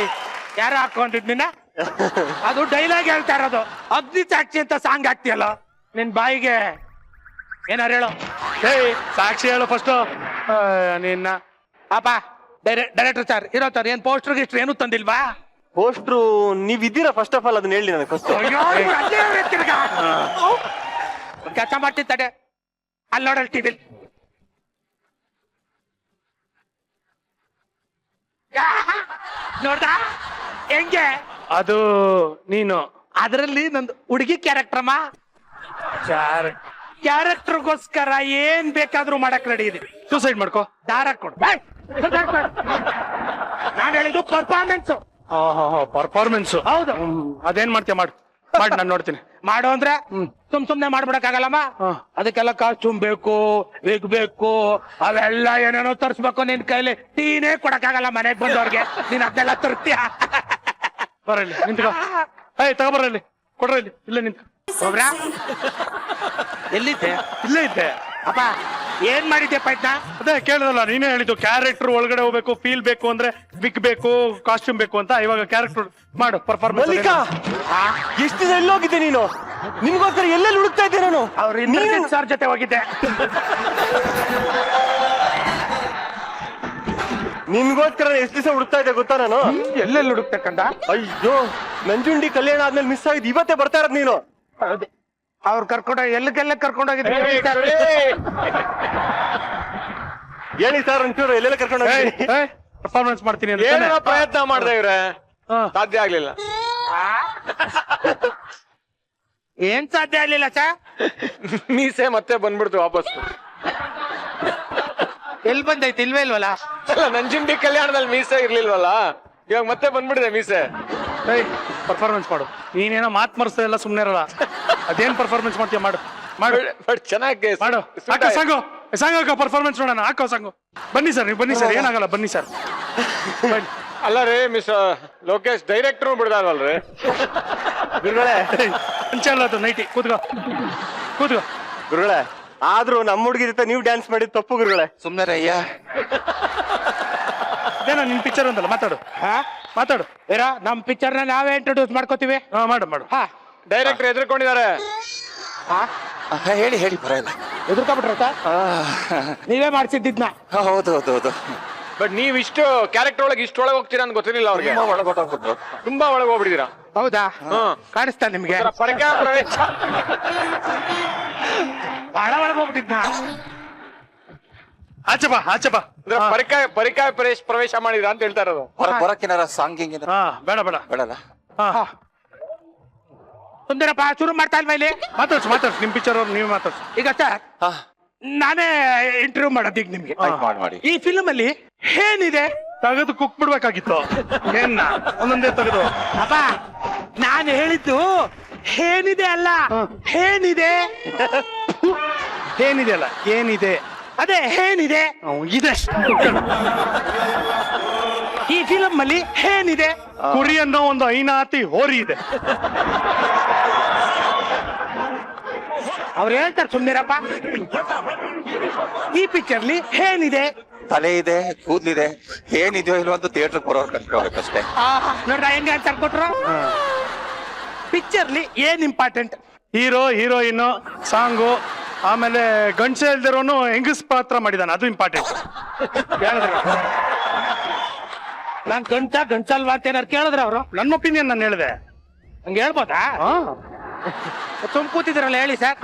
ಯಾರು ಹಾಕೊಂಡಿದ್ ನಿನ್ನ? ಅದು ಡೈಲಾಗ್ ಹೇಳ್ತಾ ಇರೋದು. ಅಗ್ನಿ ಸಾಕ್ಷಿ ಅಂತ ಸಾಂಗ್ ಹಾಕ್ತಿಯಲ್ಲ, ನಿನ್ ಬಾಯಿಗೆ ಏನಾರು ಹೇಳು. ಏಯ್ ಸಾಕ್ಷಿ ಹೇಳು ಫಸ್ಟ್. ನಿನ್ನ ಪಾಪ ಡೈರೆಕ್ಟರ್ ಸರ್ ಇರೋ ಸರ್ ಏನ್ ಪೋಸ್ಟರ್ ಗಿಸ್ಟರ್ ಏನು ತಂದಿಲ್ವಾ? ಪೋಸ್ಟ್ರು ನೀವ್ ಇದ್ದೀರಾ ಫಸ್ಟ್ ಆಫ್ ಆಲ್ ಅದನ್ನ ಹೇಳಿ ನನಗೆ ಫಸ್ಟ್. ಕೆಲಸ ಮಾಡ್ತಿದ್ದಾನೆ ಅಲ್ಲಿ ನೋಡಲ್ ಟಿವಿ ನೋಡ್ದ ಹೆಂಗೆ? ಅದು ನೀನು ಅದರಲ್ಲಿ ನಂದು ಹುಡುಗಿ ಕ್ಯಾರೆಕ್ಟರ್ಮ. ಕ್ಯಾರೆಕ್ಟರ್ಗೋಸ್ಕರ ಏನ್ ಬೇಕಾದ್ರೂ ಮಾಡಕ್ ರೆಡಿ ಇದೀವಿ. ಸೂಸೈಡ್ ಮಾಡ್ಕೋ. ದಾರ ಕೊಡು. ನಾನು ಹೇಳಿದ್ದು ಪರ್ಫಾರ್ಮೆನ್ಸ್. ಪರ್ಫಾರ್ಮೆನ್ಸ್ ಹೌದು. ಅದೇನ್ ಮಾಡ್ತೀಯ ಮಾಡು ಮಾಡಿ ನಾನು ನೋಡ್ತೀನಿ. ಮಾಡು ಅಂದ್ರೆ ಸುಮ್ನೆ ಮಾಡ್ಬಿಡಕ್ಕಾಗಲ್ಲಮ್ಮ. ಅದಕ್ಕೆಲ್ಲ ಕಾಸ್ಟ್ಯೂಮ್ ಬೇಕು, ವಿಗ್ ಬೇಕು, ಅವೆಲ್ಲ ಏನೇನೋ ತರ್ಸ್ಬೇಕು. ನಿನ್ ಕೈಲಿ ಟೀನೇ ಕೊಡಕ್ಕಾಗಲ್ಲ ಮನೆಗ್ ಬಂದವ್ರಿಗೆ. ನೀನ್ ಅದನ್ನೆಲ್ಲ ತರ್ತೀಯ. ಬರಲಿ ನಿಂತ್ಕೋ. ಏಯ್ ತಗೋಬರಲ್ಲಿ ಕೊಡ್ರಲ್ಲಿ. ಇಲ್ಲೇ ನಿಂತ್ಕೋ. ಹೋಗ್ರಾ? ಎಲ್ಲಿದ್ದೆ? ಇಲ್ಲೇ ಇದ್ದೆ. ಅಪ್ಪ ಏನ್ ಮಾಡಿದ್ದೆ ಪೈಟ್ನ? ಅದೇ ಕೇಳಿದಲ್ಲ, ನೀನೇ ಹೇಳಿದ್ದು ಕ್ಯಾರೆಕ್ಟರ್ ಒಳಗಡೆ ಹೋಗ್ಬೇಕು, ಫೀಲ್ ಬೇಕು ಅಂದ್ರೆ ವಿಗ್ ಬೇಕು, ಕಾಸ್ಟ್ಯೂಮ್ ಬೇಕು ಅಂತ. ಇವಾಗ ಕ್ಯಾರೆಕ್ಟರ್ ಮಾಡು ಪರ್ಫಾರ್ಮೆನ್ಸ್. ಮಲ್ಲಿಕಾ, ಎಷ್ಟು ದಿನ ಎಲ್ಲೋಗಿದ್ದೆ ನೀನು? ನಿನ್ಗೋಸ್ಕರ ಎಲ್ಲೆಲ್ಲಿ ಹುಡುಕ್ತಾ ಇದ್ದೆ ನಾನು. ಅವ್ರ ಇಂದ್ರಜಿತ್ ಸರ್ ಜೊತೆ ಹೋಗಿದ್ದೆ. ನಿನ್ಗೋಸ್ಕರ ಎಷ್ಟು ದಿವಸ ಹುಡುಕ್ತಾ ಇದ್ದೆ ಗೊತ್ತಾ ನಾನು? ಎಲ್ಲೆಲ್ಲಿ ಹುಡುಕ್ತಕ್ಕಂತ? ಅಯ್ಯೋ, ನಂಜುಂಡಿ ಕಲ್ಯಾಣ ಆದ್ಮೇಲೆ ಮಿಸ್ ಆಗಿದ್ದು ಇವತ್ತೇ ಬರ್ತಾ ಇರೋದು ನೀನು. ಅವ್ರು ಎಲ್ಲಿಗೆಲ್ಲ ಕರ್ಕೊಂಡೋಗಿದ್ರಿ? ಹೇಳಿ ಸರ್ ಒಂಚೂರು ಎಲ್ಲೆಲ್ಲ ಕರ್ಕೊಂಡು ಪರ್ಫಾರ್ಮೆನ್ಸ್ ಮಾಡ್ತೀನಿ ಅಂತ ಪ್ರಯತ್ನ ಮಾಡ್ದೆ ಇವ್ರೆ, ಸಾಧ್ಯ ಆಗ್ಲಿಲ್ಲ. ಏನ್ ಸಾಧ್ಯ ಆಗ್ಲಿಲ್ಲ ಸರ್? ಮೀಸೆ ಮತ್ತೆ ಬಂದ್ಬಿಡ್ತು ವಾಪಸ್. ಎಲ್ಲಿ ಬಂದೈತಿ? ಇಲ್ವೇ ಇಲ್ವಲ್ಲ? ನಂಜುಂಡಿ ಕಲ್ಯಾಣದಲ್ಲಿ ಮೀಸೆ ಇರ್ಲಿಲ್ವಲ್ಲ, ಇವಾಗ ಮತ್ತೆ ಬಂದ್ಬಿಡಿದೆ ಮೀಸೆ. ಪರ್ಫಾರ್ಮೆನ್ಸ್ ಮಾಡು. ನೀನೇನೋ ಮಾತ್ ಮರ್ಸ್ತಾ ಎಲ್ಲ ಸುಮ್ನೆ ಇರಲ್ಲ. ಅದೇನ್ ಪರ್ಫಾರ್ಮೆನ್ಸ್ ಮಾಡ್ತೀಯ ಮಾಡು ಮಾಡು ಬಟ್ ಚೆನ್ನಾಗಿ ಮಾಡು. ಹಾಕೋ ಸಾಂಗು, ಸಾಂಗ್ ಹಾಕೋ, ಪರ್ಫಾರ್ಮೆನ್ಸ್ ನೋಡೋಣ. ಹಾಕೋ ಸಾಂಗು. ಬನ್ನಿ ಸರ್, ನೀವು ಬನ್ನಿ ಸರ್, ಏನಾಗಲ್ಲ ಬನ್ನಿ ಸರ್. ಅಲ್ಲ ರೀ ಮಿಸ್ ಲೋಕೇಶ್ ಡೈರೆಕ್ಟರ್ ಬಿಡ್ದಾರಲ್ರಿ ಗುರುಗಳೇ. ಅದು ನೈಟಿ ಕೂತ್ಕೋ ಕೂತ್ಕೋ. ಗುರುಗಳೇ, ಆದ್ರೂ ನಮ್ಮ ಹುಡುಗಿ ಜೊತೆ ನೀವು ಡ್ಯಾನ್ಸ್ ಮಾಡಿದ್ ತಪ್ಪು ಗುರುಗಳೇ. ಸುಮ್ನೆ ಅಯ್ಯ. ಇದೇನೋ ನಿನ್ ಪಿಕ್ಚರ್ ಅಂತಲ್ಲ, ಮಾತಾಡು ಮಾತಾಡು. ಏರಾ ನಮ್ ಪಿಕ್ಚರ್ ನ ನಾವೇ ಇಂಟ್ರೊಡ್ಯೂಸ್ ಮಾಡ್ಕೋತೀವಿ. ಮಾಡು ಮಾಡು. ಡೈರೆಕ್ಟರ್ ಎದ್ರಕೊಂಡಿದ್ದಾರೆ. ಹೇಳಿ ಹೇಳಿ ಪರವಾಗಿಲ್ಲ. ಎದುರ್ಕೊಬಿಟ್ರ ನೀವೇ ಮಾಡ್ಸಿದ್ದಿದ್ನ? ಹೌದು ಹೌದು ಹೌದು. ಬಟ್ ನೀವ್ ಇಷ್ಟು ಕ್ಯಾರೆಕ್ಟರ್ ಒಳಗೆ ಇಷ್ಟೊಳಗೆ ಹೋಗ್ತೀರಾ ಅಂತ ಗೊತ್ತಿರಲಿಲ್ಲ ಅವ್ರಿಗೆ. ಒಳಗೊಟ್ಟಾಗ್ಬಿಟ್ರು. ತುಂಬಾ ಒಳಗೆ ಹೋಗ್ಬಿಟ್ಟಿದ್ದೀರಾ. ಹೌದಾ? ಕಾಣಿಸ್ತಾ ನಿಮ್ಗೆ? ಪರಕಾಯ ಪ್ರವೇಶ ಬಹಳ ಒಳಗೆ ಹೋಗ್ಬಿಟ್ಟಿದ್ನ. ಆಚೆ ಬಾ ಆಚೆ ಬಾ. ಪರಿಕಾಯ ಪ್ರವೇಶ ಮಾಡಿದ್ರ ಅಂತ ಹೇಳ್ತಾ ಇರೋದು. ಬರಕ್ಕೇನಾರ ಸಾಂಗಿಂಗ್ ಬೇಡ ಬೇಡ ಬೇಡಲ್ಲ. ಸುಂದರಪ್ಪ ಶುರು ಮಾಡ್ತಾ ಇಲ್ವಾ ಇಲ್ಲಿ? ಮಾತಾಡ್ಸು ನಿಮ್ ಪಿಕ್ಚರ್ ಅವ್ರು ನೀವೇ ಮಾತಾಡ್ಸು. ಈಗ ಸರ್ ನಾನೇ ಇಂಟರ್ವ್ಯೂ ಮಾಡೋದು ಈಗ ನಿಮ್ಗೆ. ಮಾಡಿ. ಈ ಫಿಲ್ಮ್ ಅಲ್ಲಿ ಏನಿದೆ? ತೆಗೆದು ಕುಕ್ ಬಿಡ್ಬೇಕಾಗಿತ್ತು. ಏನ್ನ ಒಂದೊಂದೇ ತೆಗೆದು. ಅಪ್ಪ ನಾನು ಹೇಳಿದ್ದು ಏನಿದೆ ಅಲ್ಲ, ಏನಿದೆ ಏನಿದೆ ಅಲ್ಲ, ಏನಿದೆ ಅದೇ ಏನಿದೆ ಇದೆ. ಈ ಫಿಲಮ್ ಅಲ್ಲಿ ಏನಿದೆ? ಕುರಿ ಅನ್ನೋ ಒಂದು ಐನಾತಿ ಹೋರಿ ಇದೆ. ಅವ್ರು ಹೇಳ್ತಾರೆ ಸುಮ್ನಿರಪ್ಪ. ಈ ಪಿಕ್ಚರ್ಲಿ ಏನಿದೆ? ತಲೆ ಇದೆ, ಕೂದ್ಲಿದೆ, ಏನಿದೆಯೋ ಇಲ್ವೋ ಅಂತ ಥಿಯೇಟರ್ ಬರೋರು ಕನ್ಸ್ಕೋಬೇಕಷ್ಟೇ. ನೋಡ್ರ ಹೆಂಗ ಅಂತ ಕೊಟ್ರು. ಪಿಕ್ಚರ್ಲಿ ಏನ್ ಇಂಪಾರ್ಟೆಂಟ್? ಹೀರೋ ಹೀರೋಯಿನ್, ಸಾಂಗು, ಆಮೇಲೆ ಗಂಡಸೆ ಇಲ್ದಿರೋನು ಹೆಂಗಸ್ ಪಾತ್ರ ಮಾಡಿದಾನೆ, ಅದು ಇಂಪಾರ್ಟೆಂಟ್. ನಾನ್ ಗಂಟಲ್ವಾ ಅಂತ ಏನಾರು ಕೇಳಿದ್ರ ಅವರು? ನನ್ನ ಒಪಿನಿಯನ್ ನಾನು ಹೇಳಿದೆ. ಹಂಗೆ ಹೇಳ್ಬೋದಾ? ಸುಮ್ ಕೂತಿದ್ರಲ್ಲ ಹೇಳಿ ಸರ್.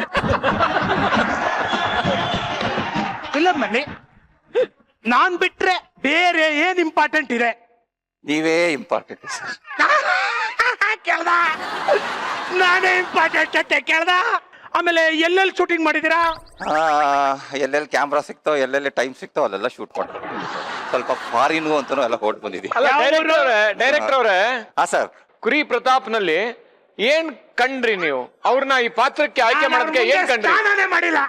ಫಿಲಮ್ ಅಲ್ಲಿ ನಾನ್ ಬಿಟ್ರೆ ಬೇರೆ ಏನ್ ಇಂಪಾರ್ಟೆಂಟ್ ಇದೆ? ನೀವೇ ಇಂಪಾರ್ಟೆಂಟ್ ಸರ್. ಕೇಳ್ದ ನಾನೇ ಇಂಪಾರ್ಟೆಂಟ್ ಅಂತ ಕೇಳ್ದ. ಆಮೇಲೆ ಎಲ್ಲೆಲ್ಲಿ ಶೂಟಿಂಗ್ ಮಾಡಿದೀರಾ? ಎಲ್ಲೆಲ್ಲಿ ಕ್ಯಾಮ್ರಾ ಸಿಕ್ತೋ, ಎಲ್ಲೆಲ್ಲಿ ಟೈಮ್ ಸಿಕ್ತೋ ಅಲ್ಲೆಲ್ಲ ಶೂಟ್ ಮಾಡ್ತಾರೆ. ಸ್ವಲ್ಪ ಫಾರಿನ್ ಅಂತಾನು ಎಲ್ಲ ಹೊರಟು ಬಂದಿದ್ದೀವಿ. ಡೈರೆಕ್ಟರ್ ಅವರೇ. ಹಾ ಸರ್. ಕುರಿ ಪ್ರತಾಪ್ ನಲ್ಲಿ ಏನ್ ಕಂಡ್ರಿ ನೀವು? ಅವ್ರನ್ನ ಈ ಪಾತ್ರಕ್ಕೆ ಆಯ್ಕೆ ಮಾಡೋದಕ್ಕೆ ಏನ್ ಕಂಡ್ರಿ? ನಾನೇ ಮಾಡಿಲ್ಲ.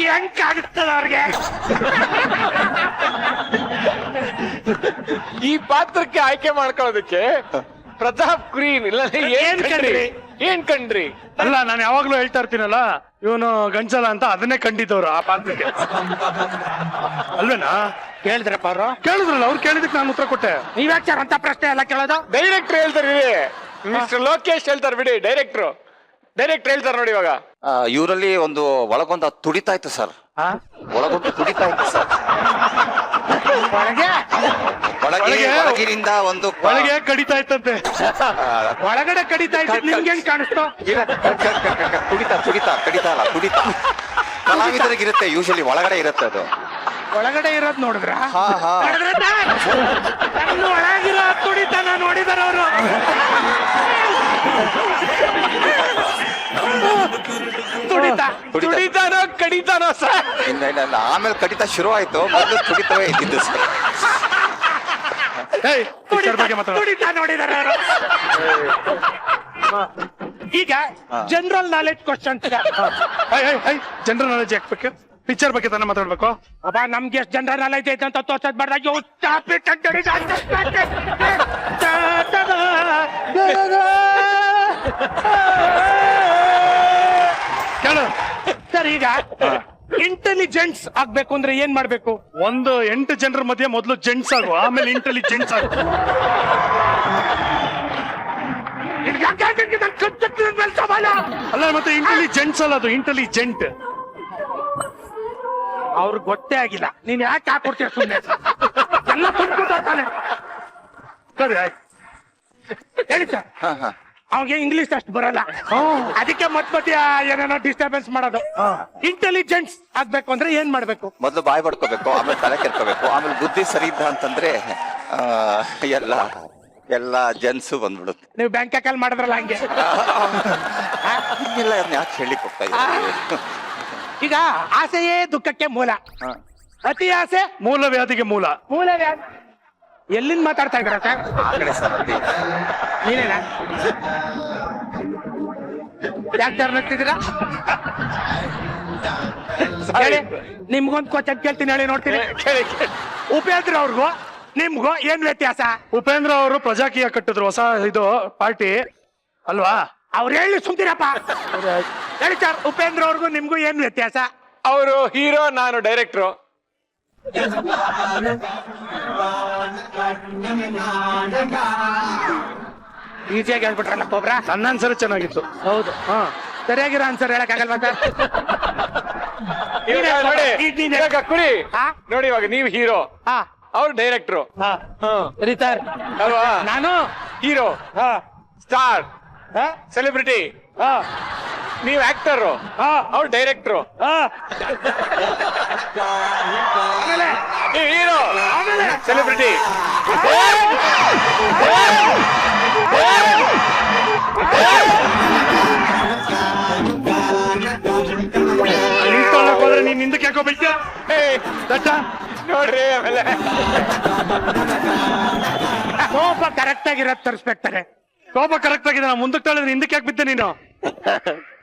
ಹೆಂಗ್ ಕಾಣಿಸ್ತದ ಅವ್ರಿಗೆ? ಈ ಪಾತ್ರಕ್ಕೆ ಆಯ್ಕೆ ಮಾಡ್ಕೊಳ್ಳೋದಕ್ಕೆ ಪ್ರತಾಪ್ ಕುರಿ ಏನ್ ಕಣ್ರಿ ಅಲ್ಲ ನಾನು ಯಾವಾಗ್ಲೂ ಹೇಳ್ತಾ ಇರ್ತೀನಲ್ಲ ಇವನು ಗಂಚಲ ಅಂತ ಅದನ್ನೇ ಕಂಡಿದ್ದವ್ರು ಆ ಪಾತ್ರಕ್ಕೆ ಅಲ್ವೇನಾ ಕೇಳಿದ್ರಪ್ಪ ಅವರು ಕೇಳಿದ್ರಲ್ಲ ಅವ್ರು ಕೇಳಿದಕ್ಕೆ ನಾನು ಉತ್ತರ ಕೊಟ್ಟೆ ನೀವ್ಯಾಚಾರ ಅಂತ ಪ್ರಶ್ನೆ ಎಲ್ಲ ಕೇಳೋದು? ಡೈರೆಕ್ಟರ್ ಹೇಳ್ತಾರೆ ಮಿಸ್ಟರ್ ಲೋಕೇಶ್ ಹೇಳ್ತಾರೆ ಬಿಡಿ ಡೈರೆಕ್ಟರ್ ಹೇಳ್ತಾರೆ ನೋಡಿ ಇವಾಗ ಇವರಲ್ಲಿ ಒಂದು ಒಳಗೊಂದು ತುಡಿತಾ ಇತ್ತು ಸರ್, ಒಳಗೊಂದು ತುಡಿತಾ ಇತ್ತು ಸರ್. ಒಳಗಿನಿಂದ ಒಂದು ಒಳಗೆ ಕಡಿತಾ ಇತ್ತಂತೆ ಒಳಗಡೆ ಕಡಿತಾ ಇದ್ದು ನಿಮ್ಗೆ ಹೆಂಗ್ ಕಾಣಿಸ್ತು? ತುಡಿತಾ ಕಲಾವಿದರಿಗಿರುತ್ತೆ, ಯೂಶಲಿ ಒಳಗಡೆ ಇರುತ್ತೆ ಅದು. ಒಳಗಡೆ ಇರೋದ್ ನೋಡಿದ್ರ? ಹಾ ಹಾ ಒಳಗಿರೋ ತುಡಿತನ ನೋಡಿದಾರ ಅವರು. ತುಡಿತಾನೋ ಕಡಿತಾನೋ ಸರ್? ಇಲ್ಲ ಆಮೇಲೆ ಕಡಿತ ಶುರು ಆಯ್ತು, ಮೊದಲು ತುಡಿತವೇ ಇದ್ದಿದ್ದು ಸರ್. ತುಡಿತ ನೋಡಿದಾರ ಅವರು. ಈಗ general knowledge question. General knowledge ಹಾಕ್ಬೇಕು, ಪಿಕ್ಚರ್ ಬಗ್ಗೆ ತಾನೇ ಮಾತಾಡ್ಬೇಕು. ಅಬ್ಬ ನಮ್ಗೆ ಎಷ್ಟು ಜನರಲ್ ನಾಲೆಡ್ಜ್ ಐತೆ ಅಂತ ತೋರ್ಸದ್ ಬೇಡ. ಕೇಳು ಸರ್, ಈಗ ಇಂಟೆಲಿಜೆನ್ಸ್ ಆಗ್ಬೇಕು ಅಂದ್ರೆ ಏನ್ ಮಾಡ್ಬೇಕು? 8 ಜನರ ಮಧ್ಯೆ ಮೊದಲು ಜೆಂಟ್ಸ್ ಆಗು, ಆಮೇಲೆ ಇಂಟೆಲಿಜೆನ್ಸ್ ಆಗು. ಅಲ್ಲ ಮತ್ತೆ ಇಂಟೆಲಿಜೆನ್ಸ್ ಅಲ್ಲ, ಅದು ಇಂಟೆಲಿಜೆಂಟ್. ಅವ್ರಿಗೆ ಗೊತ್ತೇ ಆಗಿಲ್ಲ. ನೀನ್ ಯಾಕೆ ಹಾಕೊಡ್ತೀಯ ಸುಮ್ಮನೆ? ಎಲ್ಲ ತುಂಬ್ಕೊತಾನೆ. ಸರಿ ಆಯ್ತು ಹೇಳಿ ಸರ್. ಅವ್ಗೆ ಇಂಗ್ಲಿಷ್ ಅಷ್ಟು ಬರಲ್ಲ, ಅದಕ್ಕೆ ಮಧ್ಯ ಏನೇನೋ ಡಿಸ್ಟರ್ಬೆನ್ಸ್ ಮಾಡೋದು. ಇಂಟೆಲಿಜೆನ್ಸ್ ಆಗ್ಬೇಕು ಅಂದ್ರೆ ಏನ್ ಮಾಡ್ಬೇಕು? ಮೊದಲು ಬಾಯ್ ಪಡ್ಕೋಬೇಕು, ಆಮೇಲೆ ತಲೆ ಕೆರ್ಕೋಬೇಕು, ಆಮೇಲೆ ಬುದ್ಧಿ ಸರಿ ಇದ್ದ ಅಂತಂದ್ರೆ ಎಲ್ಲ ಜನ್ಸು ಬಂದ್ಬಿಡುತ್ತೆ. ನೀವು ಬ್ಯಾಂಕ್ ಅಕೌಂಟ್ ಮಾಡಿದ್ರಲ್ಲ ಹಂಗೆ. ಇಲ್ಲ ಅದನ್ನ ಯಾಕೆ ಹೇಳಿಕ್ ಹೋಗ್ತಾ ಇದ್ದೀವಿ? ಈಗ ಆಸೆಯೇ ದುಃಖಕ್ಕೆ ಮೂಲ, ಅತಿ ಆಸೆ ಮೂಲ ವ್ಯಾಧಿಗೆ ಮೂಲ. ಮೂಲ ವ್ಯಾಧಿ. ಎಲ್ಲಿಂದ ಮಾತಾಡ್ತಾ ಇದ್ದೀರಾ ಸರ್? ಆ ಕಡೆ ಸರ್ ನೀನೇನಾ ಡಾಕ್ಟರ್ ನಗ್ತಿದ್ದೀರಾ? ಹೇಳಿ, ನಿಮ್ಗೊಂದು ಕ್ವಶನ್ ಕೇಳ್ತೀನಿ, ಹೇಳಿ ನೋಡ್ತೀನಿ. ಉಪೇಂದ್ರ ಅವ್ರಿಗೂ ನಿಮ್ಗೂ ಏನ್ ವ್ಯತ್ಯಾಸ? ಉಪೇಂದ್ರ ಅವರು ಪ್ರಜಾಕೀಯ ಕಟ್ಟಿದ್ರು, ಹೊಸ ಇದು ಪಾರ್ಟಿ ಅಲ್ವಾ? ಅವ್ರು ಹೇಳಿ ಸುಮ್ತಿರಪ್ಪ. ಹೇಳಿ ಸರ್, ಉಪೇಂದ್ರ ಅವ್ರಿಗೂ ನಿಮ್ಗೂ ಏನ್ ವ್ಯತ್ಯಾಸ? ಅವರು ಹೀರೋ, ನಾನು ಡೈರೆಕ್ಟ್ರು. ಈಸಿಯಾಗಿ ಹೇಳ್ಬಿಟ್ರಲ್ಲ ಕೊಬ್ರ. ನನ್ನ ಆನ್ಸರ್ ಚೆನ್ನಾಗಿತ್ತು. ಹೌದು, ಸರಿಯಾಗಿರೋ ಆನ್ಸರ್ ಹೇಳಕ್ಕಾಗಲ್ವಾ ಸರ್? ಕುರಿ ನೋಡಿ, ಇವಾಗ ನೀವು ಹೀರೋ, ಅವ್ರು ಡೈರೆಕ್ಟ್ರು ಸರಿ ಸರ್. ಅಲ್ವಾ? ನಾನು ಹೀರೋ, ಸ್ಟಾರ್, ಸೆಲೆಬ್ರಿಟಿ, ನೀವು ಆಕ್ಟರ್, ಅವ್ರು ಡೈರೆಕ್ಟ್ರು. ನೀವು ಹೀರೋ, ಸೆಲೆಬ್ರಿಟಿ. ಹೋದ್ರೆ ನೀನ್ ಹಿಂದಕ್ಕೆ ಯಾಕೋ ಬೈತ ನೋಡ್ರಿ. ಆಮೇಲೆ ಕೋಪ ಕರೆಕ್ಟ್ ಆಗಿರೋದು ತರಿಸ್ಬೇಕಾರೆ. ಕೋಪ ಕರೆಕ್ಟ್ ಆಗಿದೆ, ನಾ ಮುಂದಕ್ಕೆ ತಳ್ಳಿದ್ರೆ ಹಿಂದಕ್ಕೆ ಯಾಕೆ ಬಿದ್ದೆ ನೀನು?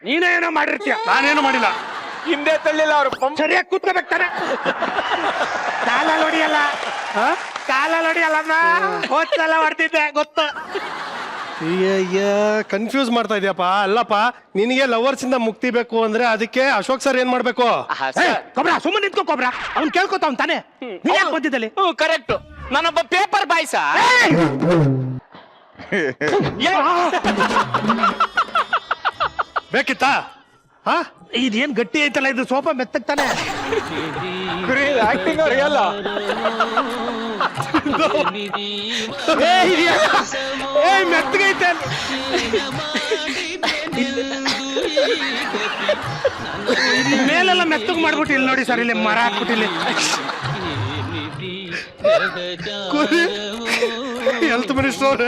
ನೀನೇನೋ ಮಾಡಿರ್ತೀಯ, ನಾನೇನು ಮಾಡಿಲ್ಲ. ಹಿಂದೆ ತಳ್ಳಿಲ್ಲ. ಅವ್ರು ಸರಿಯಾಗಿ ಕೂತ್ಕೋಬೇಕಾರೆ. ಕಾಲ ಹೊಡಿಯಲ್ಲ, ಕಾಲ ಹೊಡಿಯಲ್ಲ. ಹೋದ್ಸಲ ಹೊಡ್ತಿದ್ದೆ ಗೊತ್ತು. ಕನ್ಫ್ಯೂಸ್ ಮಾಡ್ತಾ ಇದೆಯಪ್ಪ. ಅಲ್ಲಪ್ಪ, ನಿನಗೆ ಲವರ್ಸ್ ಇಂದ ಮುಕ್ತಿ ಬೇಕು ಅಂದ್ರೆ ಅದಕ್ಕೆ ಅಶೋಕ್ ಸರ್ ಏನ್ ಮಾಡ್ಬೇಕು? ಕೊಬ್ರ ಸುಮ್ಮನೆ ನಿಂತ್ಕೋ ಕೊಬ್ರ, ಅವ್ನ್ ಕೇಳ್ಕೊತಾವ್ ತಾನೆ. ನೀನ್ ಯಾಕೆ ಬಂದಿದ್ದಲ್ಲಿ? ಕರೆಕ್ಟ್, ನಾನೊಬ್ಬ ಪೇಪರ್ ಬಾಯ್ ಸರ್. ಬೇಕಿತ್ತಾ? ಇದೇನ್ ಗಟ್ಟಿ ಐತಲ್ಲ, ಇದು ಸೋಫಾ ಮೆತ್ತಗ್ ತಾನೆ. ಆಕ್ಟಿಂಗ್ ಅವ್ರಿಗೆಲ್ಲ ಮೆತ್ತಗೈತೆ. ಮೇಲೆಲ್ಲ ಮೆತ್ತಗ್ ಮಾಡ್ಬಿಟ್ಟು ಇಲ್ಲಿ ನೋಡಿ ಸರ್, ಇಲ್ಲಿ ಮರ ಹಾಕ್ಬಿಟ್ಟಿಲ್ಲಿ. Health minister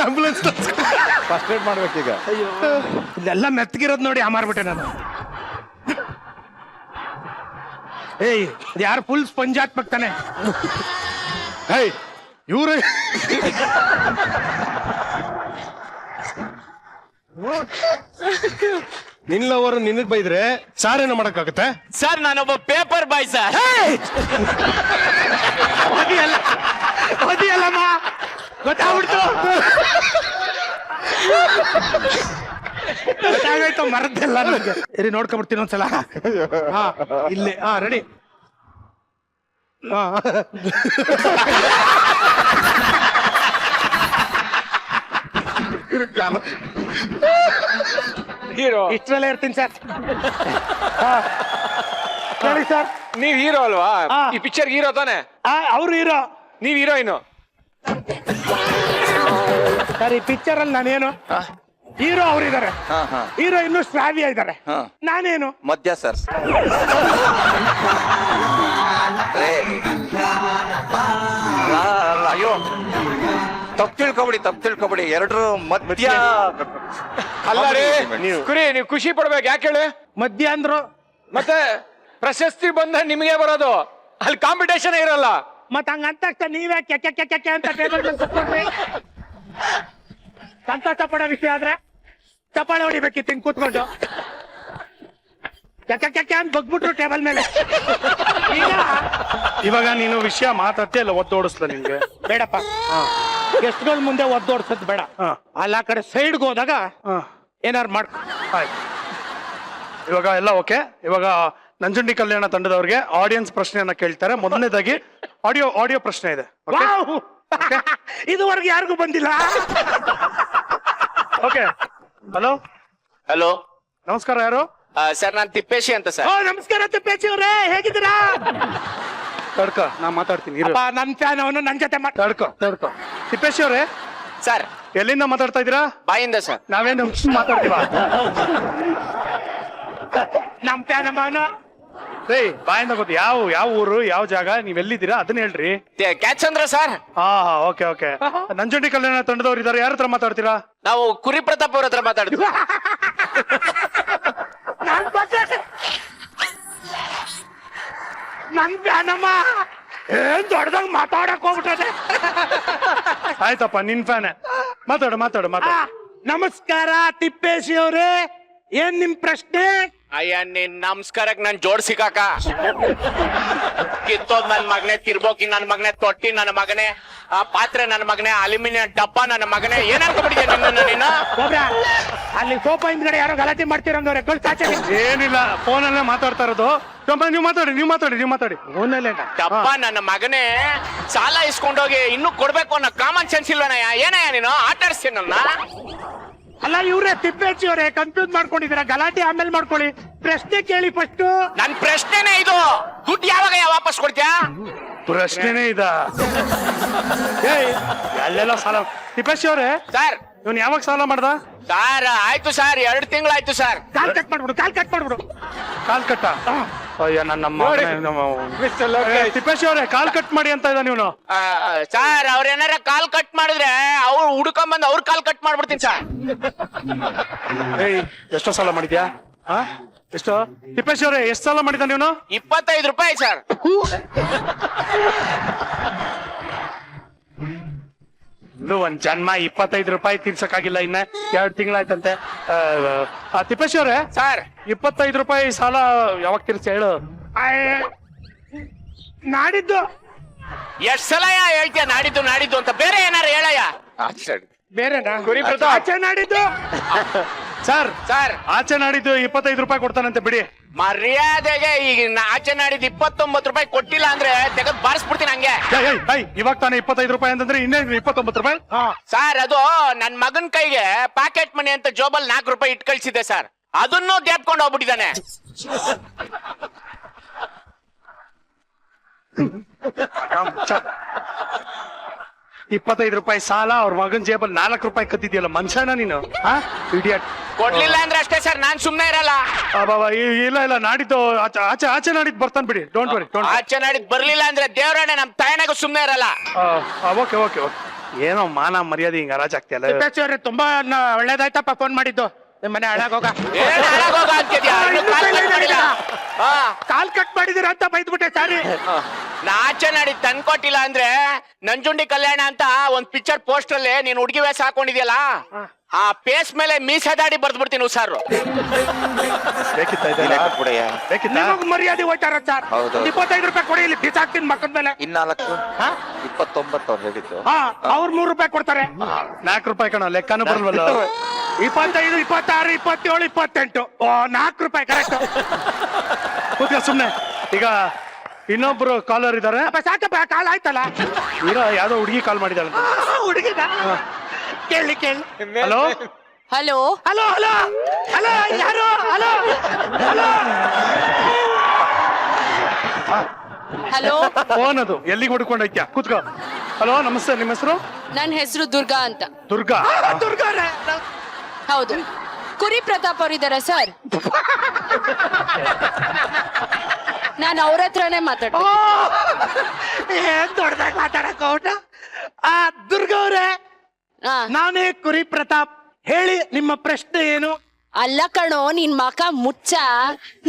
ambulance first aid ಮಾಡ್ಬೇಕೀಗ. ಇಲ್ಲೆಲ್ಲ ಮೆತ್ತಗಿರೋದ್ ನೋಡಿ ಅಮಾರ್ಬಿಟ್ಟೆ ನಾನು. ಏಯ್, ಯಾರು ಫುಲ್ ಸ್ಪಂಜ್ ಹಾಕ್ಬೇಕಾನೆ. ಇವ್ರ ನಿನ್ನವರು ನಿನಗ್ ಬೈದ್ರೆ ಸಾರ್ ಏನೋ ಮಾಡಕ್ಕಾಗತ್ತೆ? ಸರ್, ನಾನೊಬ್ಬ ಪೇಪರ್ ಬಾಯ್ ಸರ್. ಅದಿಯಲ್ಲಮ್ಮ, ಗೊತ್ತಾಗ್ಬಿಡ್ತು ಗೊತ್ತಾಗೋಯ್ತು ಮರದ್ದೆಲ್ಲ ನನಗೆ ಇರಿ ನೋಡ್ಕೊಂಡ್ಬಿಡ್ತೀನಿ ಒಂದ್ಸಲ ಹಾ ಇಲ್ಲಿ ಹಾ ರೆಡಿ ಹಾ ಹೀರೋ ಇಷ್ಟರಲ್ಲೇ ಇರ್ತೀನಿ ಸರ್ ಹೇಳಿ ಸರ್ ನೀವ್ ಹೀರೋ ಅಲ್ವಾ ಹಾ. ಈ ಪಿಕ್ಚರ್ ಹೀರೋ ತಾನೆ ಅವ್ರು ಹೀರೋ ನೀವ್ ಹೀರೋಯಿನ್. ಸರ್ ಈ ಪಿಕ್ಚರ್ ಅಲ್ಲಿ ನಾನೇನು ಹೀರೋ ಅವ್ರಿದ್ದಾರೆ, ಹಾ ಹಾ ಹೀರೋ ಇನ್ನು ಶ್ರಾವ್ಯ ಇದ್ದಾರೆ, ಹಾ. ನಾನೇನು ಮಧ್ಯ ಸರ್. ಅಯ್ಯೋ ತಪ್ಪು ತಿಳ್ಕೊಬಿಡಿ ಎರಡ್ರು ಮಧ್ಯ. ಅಲ್ಲ ರೀ ನೀವು ಕುರಿ ನೀವ್ ಖುಷಿ ಪಡ್ಬೇಕು ಯಾಕೆ ಹೇಳಿ, ಮಧ್ಯ ಅಂದ್ರು ಮತ್ತೆ ಪ್ರಶಸ್ತಿ ಬಂದ ನಿಮಗೆ ಬರೋದು, ಅಲ್ಲಿ ಕಾಂಪಿಟೇಷನ್ ಇರಲ್ಲ. ಮತ್ ಹಂಗಂತ ನೀವೇ ಕೆಕ್ಕೆ ಕೆಕ್ಕೆ ಅಂತ ಟೇಬಲ್ ಮೇಲೆ ಕೂತ್ಕೊಂಡ್ರಿ ಸಂತೋಷ ಪಡೋ ವಿಷಯ ಆದ್ರೆ ಚಪ್ಪಾಳೆ ಹೊಡಿಬೇಕಿತ್ತು ಹಿಂಗ್ ಕೂತ್ಕೊಂಡು ಕೆಕ್ಕೆ ಕೆಕ್ಕೆ ಅಂತ ಬಗ್ಬಿಟ್ರು ಟೇಬಲ್ ಮೇಲೆ. ಈಗ ಇವಾಗ ನೀನು ವಿಷಯ ಮಾತಾಡ್ತೀಯ ಇಲ್ಲ ಒದ್ದೋಡಿಸ್ಲ ನಿನ್ಗೆ? ಬೇಡಪ್ಪ, ಗೆಸ್ಟ್ಗಳ ಮುಂದೆ ಒದ್ದೋಡ್ಸದ್ ಬೇಡ. ಅಲ್ಲ ಆ ಕಡೆ ಸೈಡ್ಗೆ ಹೋದಾಗ ಏನಾರು ಮಾಡ್ಕೊ. ಆಯ್ತು, ಇವಾಗ ಎಲ್ಲ ಓಕೆ. ಇವಾಗ ನಂಜುಂಡಿ ಕಲ್ಯಾಣ ತಂಡದವ್ರಿಗೆ ಆಡಿಯನ್ಸ್ ಪ್ರಶ್ನೆಯನ್ನ ಕೇಳ್ತಾರೆ. ಮೊದಲನೇದಾಗಿ ಆಡಿಯೋ ಪ್ರಶ್ನೆ ಇದೆ. ವಾವ್! ಇದುವರೆಗೆ ಯಾರಿಗೂ ಬಂದಿಲ್ಲ. ಓಕೆ, ಹಲೋ ಹಲೋ ನಮಸ್ಕಾರ, ಯಾರು? ಸರ್ ನಾನ್ ತಿಪ್ಪೇಶಿ ಅಂತ ಸರ್. ಓ ನಮಸ್ಕಾರ ತಿಪ್ಪೇಶಿ ಅವರೇ, ಹೇಗಿದ್ದೀರಾ? ತಡ್ಕ, ನಾ ಮಾತಾಡ್ತೀನಿ ಇರು. ಅಪ್ಪ, ನನ್ ಫ್ಯಾನ್ ಅವನು, ನನ್ ಜೊತೆ ತಡ್ಕೊ. ತಿಪ್ಪೇಶಿ ಅವರೇ, ಸರ್ ಎಲ್ಲಿಂದ ಮಾತಾಡ್ತಾ ಇದ್ದೀರಾ? ಬಾಯಿಂದ ಸರ್. ನಾವೇನು ಮಾತಾಡ್ತೀವ? ನಮ್ ಫ್ಯಾನ್ ಅವನು. ರೇ ಬಾಯಿಂದ ಗೊತ್ತು, ಯಾವ ಊರು, ಯಾವ ಜಾಗ, ನೀವ್ ಎಲ್ಲಿದ್ದೀರಾ ಅದನ್ನ ಹೇಳ್ರಿ. ಕ್ಯಾಚ್ ಅಂದ್ರ ಸರ್. ಹಾ ಓಕೆ ಓಕೆ. ನಂಜುಂಡಿ ಕಲ್ಯಾಣ ತಂಡದವ್ರು ಇದಾರೆ, ಯಾರ ಹತ್ರ ಮಾತಾಡ್ತೀರಾ? ನಾವು ಕುರಿ ಪ್ರತಾಪ್ ಅವ್ರ ಹತ್ರ ಮಾತಾಡ್ತೀವಿ. ನನ್ ಫ್ಯಾನಮ್ಮ ಏನ್ ದೊಡ್ಡದಾಗ ಮಾತಾಡಕ್ ಹೋಗ್ಬಿಟ್ಟದೆ. ಆಯ್ತಪ್ಪ, ನಿನ್ ಫ್ಯಾನೆ. ಮಾತಾಡು. ನಮಸ್ಕಾರ ತಿಪ್ಪೇಶಿ ಅವರೇ, ಏನ್ ನಿಮ್ ಪ್ರಶ್ನೆ? ಅಯ್ಯ ನಿನ್ ನಮಸ್ಕಾರಕ್ ನನ್ ಜೋಡ್ ಸಿಕ್ಕಾಕ ಕಿತ್ತೋದ್ ನನ್ ಮಗನೆ, ತಿರ್ಬೋಕಿ ನನ್ ಮಗನೆ, ತೊಟ್ಟಿ ನನ್ನ ಮಗನೆ, ಆ ಪಾತ್ರೆ ನನ್ನ ಮಗನೆ, ಅಲ್ಯೂಮಿನಿಯಂ ಡಬ್ಬ ನನ್ನ ಮಗನೆ, ಏನ್ ಅನ್ಕೊಂಡ್ಬಿಟ್ಟಿದ್ಯಾ ನೀನು? ಒಬ್ರ ಅಲ್ಲಿ ಸೋಫಾ ಹಿಂದ್ಗಡೆ ಯಾರೋ ಗಲಾಟೆ ಮಾಡ್ತೀರಂದವ್ರೆ, ಏನಿಲ್ಲ, ಫೋನಲ್ಲೇ ಮಾತಾಡ್ತಾ ಇರೋದು. ನೀವು ಮಾತಾಡಿ. ಫೋನಲ್ಲೇ ಡಬ್ಬ ನನ್ನ ಮಗನೇ, ಸಾಲ ಇಸ್ಕೊಂಡೋಗಿ ಇನ್ನೂ ಕೊಡ್ಬೇಕು ಅನ್ನೋ ಕಾಮನ್ ಸೆನ್ಸ್ ಇಲ್ವನಯ್ಯ? ಏನಯ್ಯ ನೀನು ಆಟ ಆಡಿಸ್ತೀನಿ ನನ್ನ? ಅಲ್ಲ ಇವ್ರೆ ತಿಪ್ಪೇಶಿ ಅವರೇ, ಕನ್ಫ್ಯೂಸ್ ಮಾಡ್ಕೊಂಡಿದ್ದೀರಾ. ಗಲಾಟೆ ಆಮೇಲೆ ಮಾಡ್ಕೊಳ್ಳಿ, ಪ್ರಶ್ನೆ ಕೇಳಿ ಫಸ್ಟ್. ನನ್ ಪ್ರಶ್ನೆನೇ ಇದು, ದುಡ್ಡು ಯಾವಾಗ ವಾಪಸ್ ಕೊಡ್ತೀಯಾ? ಪ್ರಶ್ನೆನೇ ಇದ. ಅಲ್ಲೆಲ್ಲ ಸಾಲ. ತಿಪ್ಪೇಶಿ ಅವರೇ, ಸರ್ ಇವನ್ ಯಾವಾಗ ಸಾಲ ಮಾಡ್ದ? ಸರ್ ಆಯ್ತು ಸರ್, 2 ತಿಂಗಳಾಯ್ತು ಸರ್. Call cut ಮಾಡ್ಬಿಡು. ಕಾಲ್ ಕಟ್ಟ? ಅಯ್ಯ ನನ್ನ ತಿಪ್ಪೇಶಿ ಅವರೇ, ಕಾಲ್ ಕಟ್ ಮಾಡಿ ಅಂತ ಇದ್ದಾನೆ ಇವನು. ಸರ್ ಅವ್ರ ಏನಾರ ಕಾಲ್ ಕಟ್ ಮಾಡಿದ್ರೆ ಅವ್ರು ಹುಡ್ಕೊಂಬಂದ್ ಅವ್ರ ಕಾಲ್ ಕಟ್ ಮಾಡ್ಬಿಡ್ತೀನಿ ಸರ್. ಎಷ್ಟೋ ಸಾಲ ಮಾಡಿದ್ಯಾ? ಎಷ್ಟು? ತಿಪ್ಪೇಶಿ ಅವರೇ, ಎಷ್ಟು ಸಾಲ ಮಾಡಿದ ನೀನು? 25 ರೂಪಾಯಿ ಸರ್. ಇದು ಒಂದ್ ಜನ್ಮ 25 ರೂಪಾಯಿ ತೀರ್ಸಕ್ಕಾಗಿಲ್ಲ, ಇನ್ನ 2 ತಿಂಗಳಾಯ್ತಂತೆ. ತಿಪ್ಪೇಶಿ ಅವರೇ, ಸರ್ 25 ರೂಪಾಯಿ ಸಾಲ ಯಾವಾಗ ತೀರ್ಸಿ ಹೇಳು? ನಾಡಿದ್ದು. ಎಷ್ಟ್ ಸಲ ಹೇಳ್ತೀಯ ನಾಡಿದ್ದು ಅಂತ? ಬೇರೆ ಏನಾರ ಹೇಳಯ್ಯ. ಬೇರೆನಾ? ಕುರಿ ಪ್ರತಾಪ್. ಆಚೆ ನಾಡಿದ್ದು. ಸರ್ ಸರ್ ಆಚೆ ನಾಡಿದ್ದು 25 ರೂಪಾಯಿ ಕೊಡ್ತಾನಂತೆ, ಬಿಡಿ. ಮರ್ಯಾದೆಗೆ ಈಗ ಆಚೆ ನಾಡಿದ್ದು 29 ರೂಪಾಯಿ ಕೊಟ್ಟಿಲ್ಲ ಅಂದ್ರೆ ತೆಗೆದು ಬಾರಿಸ್ಬಿಡ್ತೀನಿ ಹಂಗೆ. ಇವಾಗ ತಾನೇ 25 ರೂಪಾಯಿ ಅಂತಂದ್ರೆ ಇನ್ನೇನು 29 ರೂಪಾಯಿ? ಸರ್ ಅದು ನನ್ ಮಗನ್ ಕೈಗೆ ಪ್ಯಾಕೆಟ್ ಮನಿ ಅಂತ ಜೋಬಲ್ 4 ರೂಪಾಯಿ ಇಟ್ ಕಳ್ಸಿದ್ದೆ ಸರ್, ಅದನ್ನು ಗೆಪ್ಕೊಂಡು ಹೋಗ್ಬಿಟ್ಟಿದ್ದಾನೆ. 25 ರೂಪಾಯಿ ಸಾಲ, ಅವ್ರ ಮಗನ್ ಜೇಬಲ್ 4 ರೂಪಾಯಿ ಕದ್ದಿದ್ಯಲ್ಲ, ಮನುಷ್ಯನ ನೀನು? ಇಡಿಯಟ್. ಕೊಡ್ಲಿಲ್ಲ ಅಂದ್ರೆ ಅಷ್ಟೇ ಸರ್, ನಾನ್ ಸುಮ್ನೆ ಇರಲ್ಲ. ಇಲ್ಲ ನಾಡಿದ್ದು ಆಚೆ ನಾಡಿದ್ದು ಬರ್ತಾನೆ, ಬಿಡಿ. Don't worry. ಆಚೆ ನಾಡಿದ್ದು ಬರ್ಲಿಲ್ಲ ಅಂದ್ರೆ ದೇವರಾಣೆ ನಮ್ ತಾಯನಾಗ ಸುಮ್ನೆ ಇರಲ್ಲ. ಓಕೆ. ಏನೋ ಮಾನ ಮರ್ಯಾದೆ ಹಿಂಗ ಹರಾಜಾಗ್ತಿಯಲ್ಲ. ತಿಪ್ಪೇಶಿ ಅವರೇ, ತುಂಬಾ ಒಳ್ಳೇದಾಯ್ತಪ್ಪ ಫೋನ್ ಮಾಡಿದ್ದು. ನಿಮ್ ಮನೆ ಹಾಳಾಗೋಗ. ಏನ್ ಹಾಳಾಗೋಗ ಅಂತಿದ್ಯಾ? ಇನ್ನು ಕಾಲ್ ಕಟ್ ಮಾಡಿಲ್ಲ. ಕಾಲ್ ಕಟ್ ಮಾಡಿದಿರ ಅಂತ ಬೈದ್ಬಿಟ್ಟೆ. ಸಾರಿ. ನಾ ಆಚೆ ನಾಡಿದ್ದು ತಂದ್ಕೊಟ್ಟಿಲ್ಲ ಅಂದ್ರೆ ನಂಜುಂಡಿ ಕಲ್ಯಾಣ ಅಂತ ಒಂದ್ ಪಿಕ್ಚರ್ ಪೋಸ್ಟರ್ ಅಲ್ಲಿ ನೀನ್ ಹುಡುಗಿ ವೇಷ ಹಾಕೊಂಡಿದ್ಯಲ್ಲ, ಆ ಪೇಸ್ ಮೇಲೆ ಮೀಸದಾಡಿ ಬರ್ದ್ಬಿಡ್ತೀನಿ ಹುಷಾರು. ಬೇಕಿತ್ತ ನೀನೇ ಇದೆಲ್ಲ ಕೊಟ್ಬಿಡಯ್ಯ. ಬೇಕಿತ್ತ ನಿಮಗ್ ಮರ್ಯಾದೆ ಹೋಯ್ತಾರ ಸರ್. ಹೌದು. 25 ರೂಪಾಯಿ ಕೊಡಿ, ಇಲ್ಲಿ ಬಿಸಾಕ್ತೀನಿ ಮಕ್ಕದ ಮೇಲೆ. 29 ಅವ್ರು ಹೇಳಿದ್ದು. ಹಾ, ಅವ್ರು 3 ರೂಪಾಯಿ ಕೊಡ್ತಾರೆ. 4 ರೂಪಾಯಿ ಕಣ, ಲೆಕ್ಕನೂ ಬರಲ್ವಲ್ಲ. 25, 26, 27, 28. 4 ರೂಪಾಯಿ ಕರೆಕ್ಟ್. ಕೂತ್ಕ ಸುಮ್ನೆ. ಈಗ ಇನ್ನೊಬ್ರು ಕಾಲರ್ ಇದಾರೆ. ಸಾಕಪ್ಪ, ಕಾಲ ಆಯ್ತಲ್ಲ. ಇರೋ ಯಾವ್ದೋ ಹುಡುಗಿ ಕಾಲ್ ಮಾಡಿದಾಳೆ. ಹುಡುಗಿದ ಕೇಳಿ. Hello hello hello hello hello, ಯಾರು? Hello hello. ಹಲೋ ಫೋನ್ ಅದು ಎಲ್ಲಿಗೆ ಹುಡ್ಕೊಂಡೈತ್ಯಾ? ಕೂತ್ಕೋ. ಹಲೋ ನಮಸ್ತೆ, ನಿಮ್ಮ ಹೆಸರು? ನನ್ನ ಹೆಸರು ದುರ್ಗಾ ಅಂತ. ದುರ್ಗಾ. ದುರ್ಗಾರೆ. ಹೌದು. ಕುರಿ ಪ್ರತಾಪ್ ಅವರಿದ್ದಾರೆ ಸರ್. ನಾನು ಅವ್ರ ಹತ್ರನೇ ಮಾತಾಡ್ತೀನಿ. ಏನ್ ದೊಡ್ಡದಾಗಿ ಮಾತಾಡಕ್ ಹೊರಟ? ದುರ್ಗಾ ಅವ್ರೆ, ನಾನೇ ಕುರಿ ಪ್ರತಾಪ್. ಹೇಳಿ, ನಿಮ್ಮ ಪ್ರಶ್ನೆ ಏನು? ಅಲ್ಲ ಕಣೋ, ನಿನ್ ಮಕ ಮುಚ್ಚ.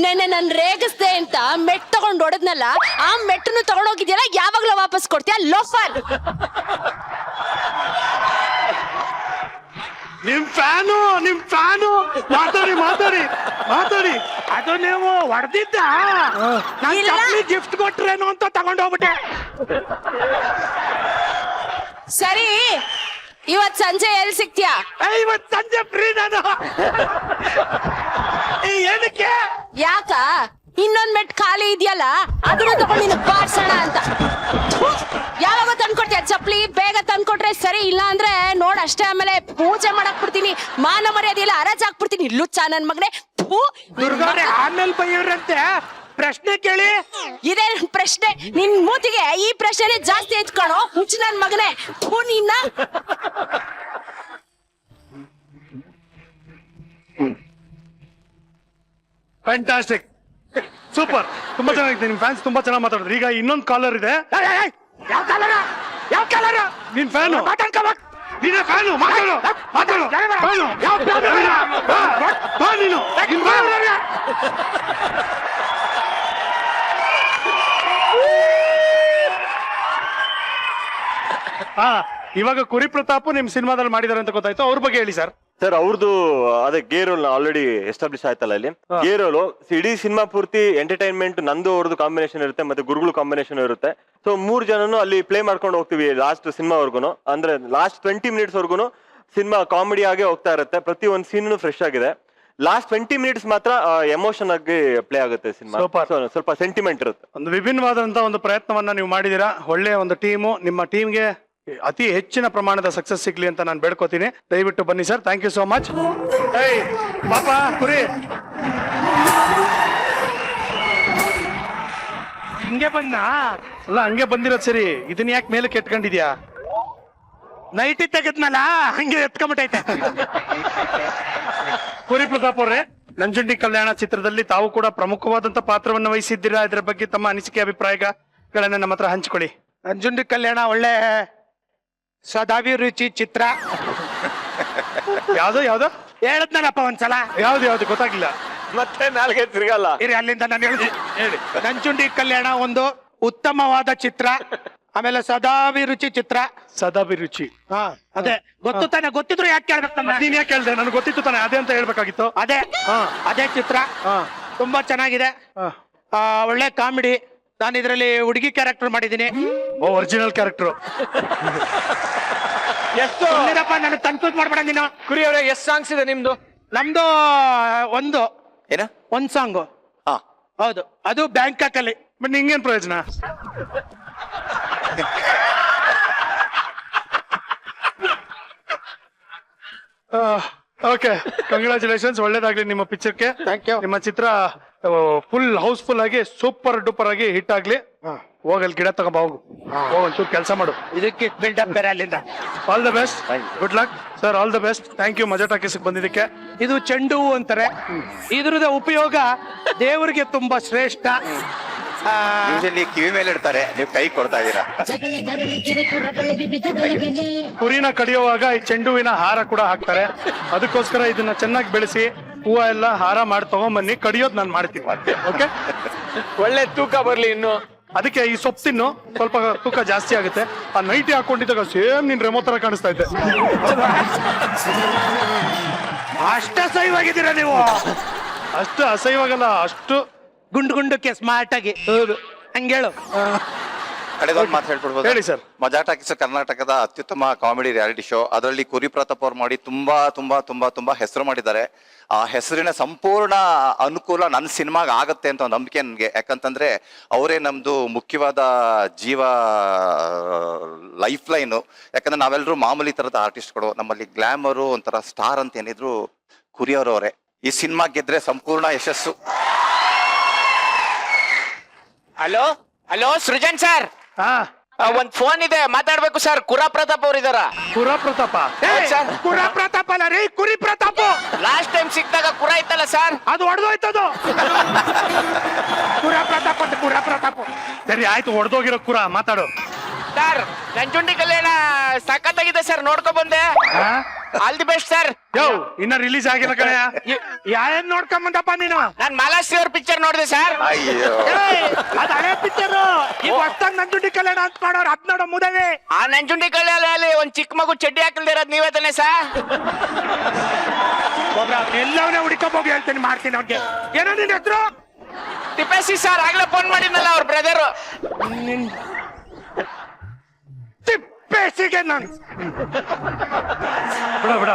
ನೆನ್ನೆ ನನ್ ರೇಗಿಸ್ದೆ ಅಂತ ಮೆಟ್ ತಗೊಂಡ್ ಹೊಡೆದ್ನಲ್ಲ, ಆ ಮೆಟ್ಟನ್ನು ತಗೊಂಡೋಗಿದ್ಯಲ್ಲ, ಯಾವಾಗ್ಲೂ ವಾಪಸ್ ಕೊಡ್ತೀಯ ಲೋಫರ್? ನಿಮ್ ಫ್ಯಾನು ಮಾತಾಡಿ. ಅದು ನೀವು ಹೊಡೆದಿದ್ದ ಗಿಫ್ಟ್ ಕೊಟ್ರೇನು ಅಂತ ತಗೊಂಡೋಗ್ಬಿಟ್ಟೆ. ಸರಿ, ಇವತ್ ಸಂಜೆ ಎಲ್ಲಿ ಸಿಗ್ತೀಯಾ? ಇವತ್ ಸಂಜೆ ಫ್ರೀ ನಾನು. ಏನಕ್ಕೆ? ಯಾಕ? ಇನ್ನೊಂದ್ ಮೆಟ್ ಖಾಲಿ ಇದೆಯಲ್ಲ, ಅದನ್ನ ತಗೊಂಡು ನೀನು ಬಾರ್ಸೋಣ ಅಂತ. ಯಾವಾಗ ತಂದ್ಕೊಡ್ತೀಯ ಚಪ್ಲಿ? ಬೇಗ ತಂದ್ಕೊಟ್ರೆ ಸರಿ, ಇಲ್ಲ ಅಂದ್ರೆ ನೋಡ್ ಅಷ್ಟೇ. ಆಮೇಲೆ ಪೂಜೆ ಮಾಡಕ್ ಬಿಡ್ತೀನಿ, ಮಾನ ಮರ್ಯಾದೆ ಇಲ್ಲ, ಹರಾಜ್ ಹಾಕ್ಬಿಡ್ತೀನಿ. ಲುಚ್ಚ ನನ್ ಮಗನೇ. ದುರ್ಗಾರೆ, ಆಮೇಲೆ ಬೈಯವ್ರಂತೆ. ಪ್ರಶ್ನೆ ಕೇಳಿ. ಇದೇ ಪ್ರಶ್ನೆ? ನಿನ್ ಮೂತಿಗೆ ಈ ಪ್ರಶ್ನೆ ಜಾಸ್ತಿ ಎತ್ಕೊಳೋ ಹುಚ್ಚ ನನ್ ಮಗನೇ. ನಿನ್ನ ಫ್ಯಾಂಟಾಸ್ಟಿಕ್, ಸೂಪರ್, ತುಂಬಾ ಚೆನ್ನಾಗಿದೆ. ನಿಮ್ ಫ್ಯಾನ್ಸ್ ತುಂಬಾ ಚೆನ್ನಾಗಿ ಮಾತಾಡಿದ್ರು. ಈಗ ಇನ್ನೊಂದು ಕಾಲರ್ ಇದೆ. ಯಾವ ಕಲರ? ನಿನ್ ಫ್ಯಾನು. ಮಾತಾಡ್ಕೋಬೇಕು. ನೀನೇ ಫ್ಯಾನು, ಮಾತಾಡು. ಫ್ಯಾನು. ಬಾ ನೀನು. ನಿನ್ ಬಾ. ಇವಾಗ ಕುರಿ ಪ್ರತಾಪ್ ನಿಮ್ ಸಿನಿಮಾದಲ್ಲಿ ಮಾಡಿದಾರೆ ಅಂತ ಗೊತ್ತಾಯ್ತು, ಅವ್ರ ಬಗ್ಗೆ ಹೇಳಿ ಸರ್. ಸರ್ ಅವ್ರದ್ದು ಅದೇ ಗೇ ರೋಲ್ ಆಲ್ರೆಡಿ ಎಸ್ಟಾಬ್ಲಿಷ್ ಆಯ್ತಲ್ಲ ಇಲ್ಲಿ. ಗೇ ರೋಲ್ ಇಡೀ ಸಿನಿಮಾ ಪೂರ್ತಿ ಎಂಟರ್ಟೈನ್ಮೆಂಟ್ ನಂದು ಅವ್ರದ್ದು ಕಾಂಬಿನೇಷನ್ ಇರುತ್ತೆ, ಮತ್ತೆ ಗುರುಗಳು ಕಾಂಬಿನೇಷನ್ ಇರುತ್ತೆ. ಸೊ 3 ಜನನು ಅಲ್ಲಿ ಪ್ಲೇ ಮಾಡ್ಕೊಂಡು ಹೋಗ್ತೀವಿ ಲಾಸ್ಟ್ ಸಿನಿಮಾವರೆಗೂ. ಅಂದ್ರೆ ಲಾಸ್ಟ್ 20 ಮಿನಿಟ್ಸ್ ವರ್ಗುನು ಸಿನಿಮಾ ಕಾಮಿಡಿ ಆಗೇ ಹೋಗ್ತಾ ಇರುತ್ತೆ. ಪ್ರತಿ ಒಂದು ಸೀನ್ ಫ್ರೆಶ್ ಆಗಿದೆ. ಲಾಸ್ಟ್ 20 ಮಿನಿಟ್ಸ್ ಮಾತ್ರ ಎಮೋಷನ್ ಆಗಿ ಪ್ಲೇ ಆಗುತ್ತೆ ಸಿನಿಮಾ. ಸ್ವಲ್ಪ ಸೆಂಟಿಮೆಂಟ್ ಇರುತ್ತೆ. ಒಂದು ವಿಭಿನ್ನವಾದಂತಹ ಒಂದು ಪ್ರಯತ್ನವನ್ನ ನೀವು ಮಾಡಿದೀರಾ. ಒಳ್ಳೆಯ ಒಂದು ಟೀಮು. ನಿಮ್ಮ ಟೀಮ್ಗೆ ಅತಿ ಹೆಚ್ಚಿನ ಪ್ರಮಾಣದ ಸಕ್ಸಸ್ ಸಿಗ್ಲಿ ಅಂತ ನಾನು ಬೇಡ್ಕೋತೀನಿ. ದಯವಿಟ್ಟು ಬನ್ನಿ sir. Thank you so much. ಪಾಪ ಕುರಿ ಹಿಂಗೆ ಬಂದ ಅಲ್ಲ, ಹಂಗೆ ಬಂದಿರೋದ್ ಸರಿ. ಇದನ್ನ ಯಾಕೆ ಮೇಲೆ ಕೆಟ್ಕೊಂಡಿದ್ಯಾ? ನೈಟಿ ತೆಗೆದ್ನಲ್ಲ, ಹಂಗೆ ಎತ್ಕೊಂಡ್ಬಿಟ್ಟೈತೆ. ಕುರಿ ಪ್ರತಾಪ್ ಅವರೇ, ನಂಜುಂಡಿ ಕಲ್ಯಾಣ ಚಿತ್ರದಲ್ಲಿ ತಾವು ಕೂಡ ಪ್ರಮುಖವಾದಂತ ಪಾತ್ರವನ್ನು ವಹಿಸಿದ್ದೀರಾ. ಇದರ ಬಗ್ಗೆ ತಮ್ಮ ಅನಿಸಿಕೆ ಅಭಿಪ್ರಾಯಗಳನ್ನ ನಮ್ಮ ಹತ್ರ ಹಂಚಿಕೊಳ್ಳಿ. ನಂಜುಂಡಿ ಕಲ್ಯಾಣ ಒಳ್ಳೆ ಸದಾವಿ ರುಚಿ ಚಿತ್ರ. ಯಾವ್ದು ಹೇಳದ್ನಲ್ಲಪ್ಪ ಒಂದ್ಸಲ. ಯಾವ್ದು ಗೊತ್ತಾಗಿಲ್ಲ. ಮತ್ತೆ ನಾಲ್ಗೆ ತಿರ್ಗಲ್ಲ. ಇರಿ, ಅಲ್ಲಿಂದ ನಾನು ಹೇಳಿ. ನಂಜುಂಡಿ ಕಲ್ಯಾಣ ಒಂದು ಉತ್ತಮವಾದ ಚಿತ್ರ. ಆಮೇಲೆ ಸದಾವಿ ರುಚಿ ಚಿತ್ರ. ಸದಾವಿ ರುಚಿ, ಅದೇ ಗೊತ್ತು ತಾನೆ? ಗೊತ್ತಿದ್ರು ಯಾಕೆ ಕೇಳ್ಬೇಕು? ನೀನ್ ಯಾಕೆ ಹೇಳ್ದೆ? ನನಗೆ ಗೊತ್ತಿತ್ತು ತಾನೆ, ಅದೇ ಅಂತ ಹೇಳ್ಬೇಕಾಗಿತ್ತು. ಅದೇ ಚಿತ್ರ ತುಂಬಾ ಚೆನ್ನಾಗಿದೆ. ಒಳ್ಳೆ ಕಾಮಿಡಿ. ನಾನು ಇದರಲ್ಲಿ ಹುಡುಗಿ ಕ್ಯಾರೆಕ್ಟರ್ ಮಾಡಿದ್ದೀನಿ. Original character. ಎಷ್ಟು ನನಗೆ ಕನ್ಫ್ಯೂಸ್ ಮಾಡ್ಬೇಡ ನೀನು. ಕುರಿ ಅವರೇ, ಎಷ್ಟು ಸಾಂಗ್ಸ್ ಇದೆ ನಿಮ್ದು? ನಮ್ದು ಒಂದ್ ಸಾಂಗ್. ಹೌದು, ಅದು ಬ್ಯಾಂಕಾಕ್ ಅಲ್ಲಿ. ಬಟ್ ನಿಂಗೇನ್ ಪ್ರಯೋಜನ? Okay, congratulations. ಒಳ್ಳೇದಾಗ್ಲಿ ನಿಮ್ಮ ಪಿಕ್ಚರ್ಗೆ. Thank you. ನಿಮ್ಮ ಚಿತ್ರ ಫುಲ್ ಹೌಸ್ಫುಲ್ ಆಗಿ ಸೂಪರ್ ಡೂಪರ್ ಆಗಿ ಹಿಟ್ ಆಗ್ಲಿ. ಹೋಗಲ್ ಗಿಡ ತಗೊಂಬ, ಹೋಗು, ಒಂಚೂರು ಕೆಲಸ ಮಾಡು. ಇದಕ್ಕೆ ಬಿಲ್ಡಪ್ ಬೇರೆ ಅಲ್ಲಿಂದ. All the best, good luck sir, all the best. Thank you Maja Talkies ಬಂದಿದ್ದಕ್ಕೆ. ಇದು ಚೆಂಡು ಹೂ ಅಂತಾರೆ. ಇದ್ರದ ಉಪಯೋಗ ದೇವರಿಗೆ ತುಂಬಾ ಶ್ರೇಷ್ಠ. ಯೂಶಲಿ ಕಿವಿ ಮೇಲೆ ಇಡ್ತಾರೆ, ನೀವು ಕೈ ಕೊಡ್ತಾ ಇದೀರಾ. ಕುರಿನ ಕಡಿಯುವಾಗ ಈ ಚೆಂಡುವಿನ ಹಾರ ಕೂಡ ಹಾಕ್ತಾರೆ. ಅದಕ್ಕೋಸ್ಕರ ಇದನ್ನ ಚೆನ್ನಾಗಿ ಬೆಳೆಸಿ ಹೂವ ಎಲ್ಲ ಹಾರ ಮಾಡಿ ತಗೊಂಬನ್ನಿ. ಕಡಿಯೋದು ನಾನು ಮಾಡ್ತೀನಿ. ಓಕೆ, ಒಳ್ಳೆ ತೂಕ ಬರ್ಲಿ ಇನ್ನು. ಅದಕ್ಕೆ ಈ ಸೊಪ್ಪು ತಿನ್ನು, ಸ್ವಲ್ಪ ತೂಕ ಜಾಸ್ತಿ ಆಗುತ್ತೆ. ಆ ನೈಟಿ ಹಾಕೊಂಡಿದ್ದಾಗ ಸೇಮ್ ನಿನ್ ರೆಮೋ ತರ ಕಾಣಿಸ್ತಾ ಇದ್ದೆ. ಅಷ್ಟೇ ಸೈವಾಗಿದ್ದೀರಾ ನೀವು? ಅಷ್ಟು ಅಸಹ್ಯವಾಗಲ್ಲ, ಅಷ್ಟು ಗುಂಡಕ್ಕೆ ಸ್ಮಾರ್ಟ್ ಆಗಿ ಹಂಗೇಳು. ಕಡೆದೊಂದು ಮಾತು ಹೇಳ್ಬಿಡ್ಬೋದು? ಹೇಳಿ ಸರ್. ಮಜಾ ಟಾಕೀಸ್ ಕರ್ನಾಟಕದ ಅತ್ಯುತ್ತಮ ಕಾಮಿಡಿ ರಿಯಾಲಿಟಿ ಶೋ. ಅದರಲ್ಲಿ ಕುರಿ ಪ್ರತಾಪ್ ಅವ್ರು ಮಾಡಿ ತುಂಬಾ ತುಂಬಾ ತುಂಬಾ ತುಂಬಾ ಹೆಸರು ಮಾಡಿದ್ದಾರೆ. ಆ ಹೆಸರಿನ ಸಂಪೂರ್ಣ ಅನುಕೂಲ ನನ್ನ ಸಿನಿಮಾಗೆ ಆಗತ್ತೆ ಅಂತ ಒಂದು ನಂಬಿಕೆ ನನಗೆ. ಯಾಕಂತಂದ್ರೆ ಅವರೇ ನಮ್ದು ಮುಖ್ಯವಾದ ಜೀವ, ಲೈಫ್ ಲೈನು. ಯಾಕಂದ್ರೆ ನಾವೆಲ್ಲರೂ ಮಾಮೂಲಿ ತರದ ಆರ್ಟಿಸ್ಟ್ಗಳು, ನಮ್ಮಲ್ಲಿ ಗ್ಲಾಮರು ಒಂಥರ ಸ್ಟಾರ್ ಅಂತ ಏನಿದ್ರು ಕುರಿಯವರವರೇ. ಈ ಸಿನಿಮಾ ಗೆದ್ರೆ ಸಂಪೂರ್ಣ ಯಶಸ್ಸು. ಹಲೋ ಹಲೋ ಸೃಜನ್ ಸರ್, ಹಾ ಒಂದ್ ಫೋನ್ ಇದೆ, ಮಾತಾಡ್ಬೇಕು ಸರ್. ಕುರಾ ಪ್ರತಾಪ್ ಅವ್ರು ಇದಾರ? ಪುರ ಪ್ರತಾಪ ಕುರ ಪ್ರತಾಪ ಅಲ್ಲ ರೀ, ಕುರಿ ಪ್ರತಾಪ. ಲಾಸ್ಟ್ ಟೈಮ್ ಸಿಕ್ಕಿದಾಗ ಕುರಾ ಇತ್ತಲ್ಲ ಸರ್, ಅದು ಹೊಡೆದೋಯ್ತದು. ಕುರ ಪ್ರತಾಪ ಅಂತ, ಕುರ ಪ್ರತಾಪ. ಸರಿ ಆಯ್ತು, ಹೊಡೆದೋಗಿರೋ ಕುರ ಮಾತಾಡು. ಸರ್ ನಂಜುಂಡಿ ಕಲ್ಯಾಣ ಸಖತ್ತಾಗಿದೆ ಸರ್, ನೋಡ್ಕೊ ಬಂದೆ. All the best sir. ಯೋ ಇನ್ನ ರಿಲೀಸ್ ಆಗಿಲ್ಲ ಕಣೆ. ಯಾರೇನ್ ನೋಡ್ಕೊಂಬಂದಪ್ಪ ನೀನು? ನಾನ್ ಮಾಲಾಶ್ರೀ ಅವ್ರ ಪಿಕ್ಚರ್ ನೋಡಿದೆ ಸರ್. ಅಯ್ಯೋ, ಅದ್ ಹಳೆ ಪಿಕ್ಚರ್. ಈಗ ಹೊಸ್ತಾಗ ನಂಜುಂಡಿ ಕಲ್ಯಾಣ ಅಂತ ಮಾಡೋರು, ಅದ್ ನೋಡೋ ಮುದವಿ. ಆ ನಂಜುಂಡಿ ಕಲ್ಯಾಣದಲ್ಲಿ ಒಂದ್ ಚಿಕ್ಕ ಮಗು ಚಡ್ಡಿ ಹಾಕಲ್ದೇ ಇರೋದ್ ನೀವೇ ತಾನೆ ಸರ್? ಎಲ್ಲವನ್ನೇ ಹುಡುಕೋಗಿ ಹೇಳ್ತೀನಿ, ಮಾಡ್ತೀನಿ ಅವ್ರಿಗೆ. ಏನೋ ನಿನ್ ಹೆಸರು? ತಿಪ್ಪೇಸಿ ಸರ್, ಆಗ್ಲೇ ಫೋನ್ ಮಾಡಿದ್ನಲ್ಲ ಅವ್ರ ಬ್ರದರ್. ತಿಪ್ಪೇಸಿಗೆ ನಾನು ಬಿಡ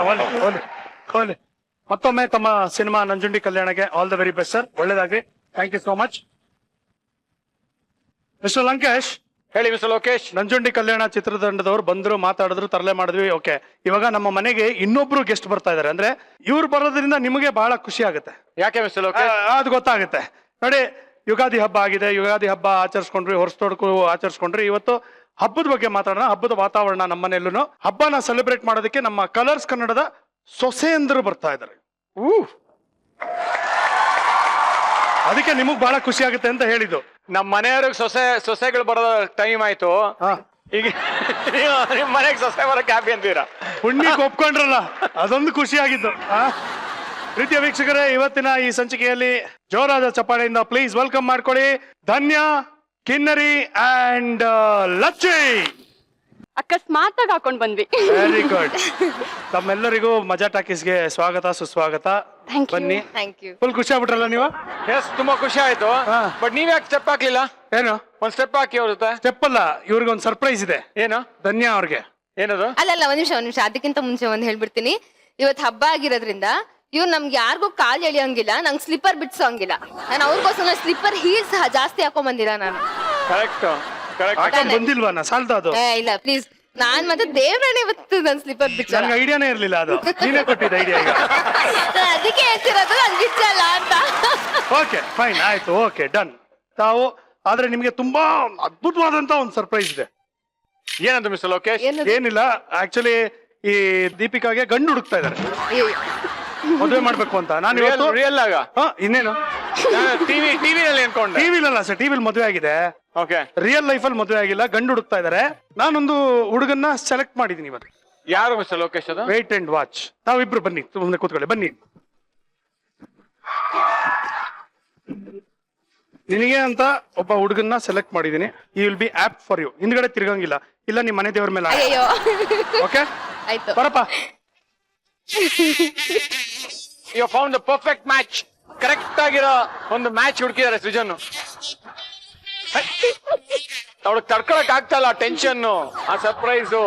ಹೋಲಿ. ಮತ್ತೊಮ್ಮೆ ತಮ್ಮ ಸಿನಿಮಾ ನಂಜುಂಡಿ ಕಲ್ಯಾಣಕ್ಕೆ all the very best sir. ಒಳ್ಳೇದಾಗ್ಲಿ. Thank you so much. Mister Lankesh, ಹೇಳಿ ಮಿಸ್ಟರ್ ಲೋಕೇಶ್. ನಂಜುಂಡಿ ಕಲ್ಯಾಣ ಚಿತ್ರತಂಡದವ್ರು ಬಂದ್ರು, ಮಾತಾಡಿದ್ರು, ತರಲೆ ಮಾಡಿದ್ವಿ. ಓಕೆ, ಇವಾಗ ನಮ್ಮ ಮನೆಗೆ ಇನ್ನೊಬ್ರು ಗೆಸ್ಟ್ ಬರ್ತಾ ಇದಾರೆ. ಅಂದ್ರೆ ಇವ್ರು ಬರೋದ್ರಿಂದ ನಿಮಗೆ ಬಹಳ ಖುಷಿ ಆಗುತ್ತೆ. ಯಾಕೆ ಮಿಸ್ಟರ್ ಲೋಕೇಶ್? ಅದು ಗೊತ್ತಾಗುತ್ತೆ ನೋಡಿ. ಯುಗಾದಿ ಹಬ್ಬ ಆಗಿದೆ, ಯುಗಾದಿ ಹಬ್ಬ ಆಚರಿಸ್ಕೊಂಡ್ರಿ, ಹೊರಸ್ತೊಡ್ಕು ಆಚರಿಸ್ಕೊಂಡ್ರಿ. ಇವತ್ತು ಹಬ್ಬದ ಬಗ್ಗೆ ಮಾತಾಡೋಣ. ಹಬ್ಬದ ವಾತಾವರಣ ನಮ್ಮ ಮನೆಯಲ್ಲೂ. ಹಬ್ಬನ ಸೆಲೆಬ್ರೇಟ್ ಮಾಡೋದಕ್ಕೆ ನಮ್ಮ ಕಲರ್ಸ್ ಕನ್ನಡದ ಸೊಸೆಯಂದರು ಬರ್ತಾ ಇದ್ದಾರೆ. ಅದಕ್ಕೆ ನಿಮಗ್ ಬಹಳ ಖುಷಿ ಆಗುತ್ತೆ ಅಂತ ಹೇಳಿದ್ದು. ನಮ್ಮ ಮನೆಯವ್ರಿಗೆ ಸೊಸೆಗಳು ಬರೋ ಟೈಮ್ ಆಯ್ತು. ಈಗ ನಿಮ್ ಮನೆಗೆ ಸೊಸೆ ಬರೋಕೆ ಹ್ಯಾಪಿ ಅಂತೀರಾ? ಪುಣ್ಯಕ್ಕೆ ಒಪ್ಕೊಂಡ್ರಲ್ಲ, ಅದೊಂದು ಖುಷಿ ಆಗಿದ್ದು. ಪ್ರೀತಿಯ ವೀಕ್ಷಕರೇ, ಇವತ್ತಿನ ಈ ಸಂಚಿಕೆಯಲ್ಲಿ ಜೋರಾದ ಚಪ್ಪಾಳೆಯಿಂದ ಪ್ಲೀಸ್ ವೆಲ್ಕಮ್ ಮಾಡ್ಕೊಳ್ಳಿ ಧನ್ಯ, ಕಿನ್ನರಿ ಅಂಡ್ ಲಚ್ಚಿ. ಅಕಸ್ಮಾತ್ ಆಗಿ ಹಾಕೊಂಡ್ ಬಂದ್ವಿ. Very good. ತಮ್ಮೆಲ್ಲರಿಗೂ ಮಜಾ ಟಾಕೀಸ್ಗೆ ಸ್ವಾಗತ, ಸುಸ್ವಾಗತ. ಬನ್ನಿ. ಫುಲ್ ಖುಷಿ ಆಗ್ಬಿಟ್ರಲ್ಲ ನೀವು? ಎಸ್, ತುಂಬಾ ಖುಷಿ ಆಯ್ತು. ಬಟ್ ನೀವ್ ಯಾಕೆ ಸ್ಟೆಪ್ ಹಾಕ್ಲಿಲ್ಲ? ಏನು ಒಂದ್ ಸ್ಟೆಪ್ ಹಾಕಿ ಅವ್ರ ಜೊತೆ. ಸ್ಟೆಪ್ ಅಲ್ಲ, ಇವ್ರಿಗೆ ಒಂದು ಸರ್ಪ್ರೈಸ್ ಇದೆ. ಏನು? ಧನ್ಯ ಅವ್ರಿಗೆ. ಏನದು? ಅಲ್ಲಲ್ಲ, ಒಂದ್ ನಿಮಿಷ. ಅದಕ್ಕಿಂತ ಮುಂಚೆ ಒಂದ್ ಹೇಳ್ಬಿಡ್ತೀನಿ. ಇವತ್ ಹಬ್ಬ ಆಗಿರೋದ್ರಿಂದ ಇವ್ರು ನಮ್ಗೆ ಯಾರಿಗೂ ಕಾಲ್ ಎಳಿಯಂಗಿಲ್ಲ, ನಂಗೆ ಸ್ಲಿಪ್ಪರ್ ಬಿಡ್ಸೋಂಗಿಲ್ಲ. ನಾನು ಅವ್ರಿಗೋಸ್ಕರ ಸ್ಲಿಪ್ಪರ್ ಹೀಲ್ಸ್ ಜಾಸ್ತಿ ಹಾಕೊಂಡ್ ಬಂದಿಲ್ಲ ನಾನು. ಕರೆಕ್ಟ್ ಬಂದಿಲ್ವಾ? ಸಾಲ್ದ ಅದು? ಇಲ್ಲ ಪ್ಲೀಸ್, ನಾನ್ ಮತ್ತೆ ದೇವ್ರನೇ ಇವತ್ತು ನನ್ ಸ್ಲಿಪ್ಪರ್ ಬಿಚ್ಚಲ್ಲ. ನನ್ಗೆ ಐಡಿಯಾನೇ ಇರ್ಲಿಲ್ಲ ಅದು, ನೀನೇ ಕೊಟ್ಟಿದ್ದ ಐಡಿಯಾ ಈಗ. ಅದಕ್ಕೆ ಹೇಳ್ತಿರೋದು ನನ್ ಬಿಚ್ಚಲ್ಲ ಅಂತ. ಓಕೆ ಫೈನ್, ಆಯ್ತು, ಓಕೆ ಡನ್. ತಾವು ಆದ್ರೆ ನಿಮ್ಗೆ ತುಂಬಾ ಅದ್ಭುತವಾದಂತ ಒಂದು ಸರ್ಪ್ರೈಸ್ ಇದೆ. ಏನಂತ ಮಿಸ್ಟರ್ ಲೋಕೇಶ್? ಏನಿಲ್ಲ, ಆಕ್ಚುಲಿ ಈ ದೀಪಿಕಾಗೆ ಗಂಡು ಹುಡುಕ್ತಾ ಇದಾರೆ, ಮದುವೆ ಮಾಡ್ಬೇಕು ಅಂತ. ನಾನು ಇವತ್ತು ರಿಯಲ್ ಆಗ ಇನ್ನೇನು ಟಿವಿನಲ್ಲಿ ಅನ್ಕೊಂಡೆ. ಟಿವಿಲಲ್ಲ ಸರ್, ಟಿವಿಲಿ ಮದುವೆ ಆಗಿದೆ. ಓಕೆ, ರಿಯಲ್ ಲೈಫ್ ಅಲ್ಲಿ ಮದುವೆ ಆಗಿಲ್ಲ, ಗಂಡು ಹುಡುಕ್ತಾ ಇದಾರೆ. ನಾನೊಂದು ಹುಡುಗನ್ನ ಸೆಲೆಕ್ಟ್ ಮಾಡಿದೀನಿ ಇವತ್ತು. ಯಾರು ಮಿಸ್ಟರ್ ಲೋಕೇಶ್ ಅದು? Wait and watch. ತಾವಿಬ್ರು ಬನ್ನಿ, ಸುಮ್ಮನೆ ಕೂತ್ಕೊಳ್ಳಿ, ಬನ್ನಿ. ನಿನಗೆ ಅಂತ ಒಬ್ಬ ಹುಡುಗನ್ನ ಸೆಲೆಕ್ಟ್ ಮಾಡಿದೀನಿ. He will be up for you. ಹಿಂದ್ಗಡೆ ತಿರ್ಗಂಗಿಲ್ಲ, ಇಲ್ಲ ನಿಮ್ಮ ಮನೆ ದೇವ್ರ ಮೇಲೆ. ಓಕೆ, ಆಯ್ತು. ಬರಪ್ಪ. You found the perfect match. Correct ಆಗಿರೋ ಒಂದು ಮ್ಯಾಚ್ ಹುಡುಕಿದ್ದಾರೆ ಸೃಜನ್. ಅವಳಿಗೆ ತಡ್ಕೊಳಕ್ ಆಗ್ತಲ್ಲ ಟೆನ್ಷನ್, ಆ ಸರ್ಪ್ರೈಸು.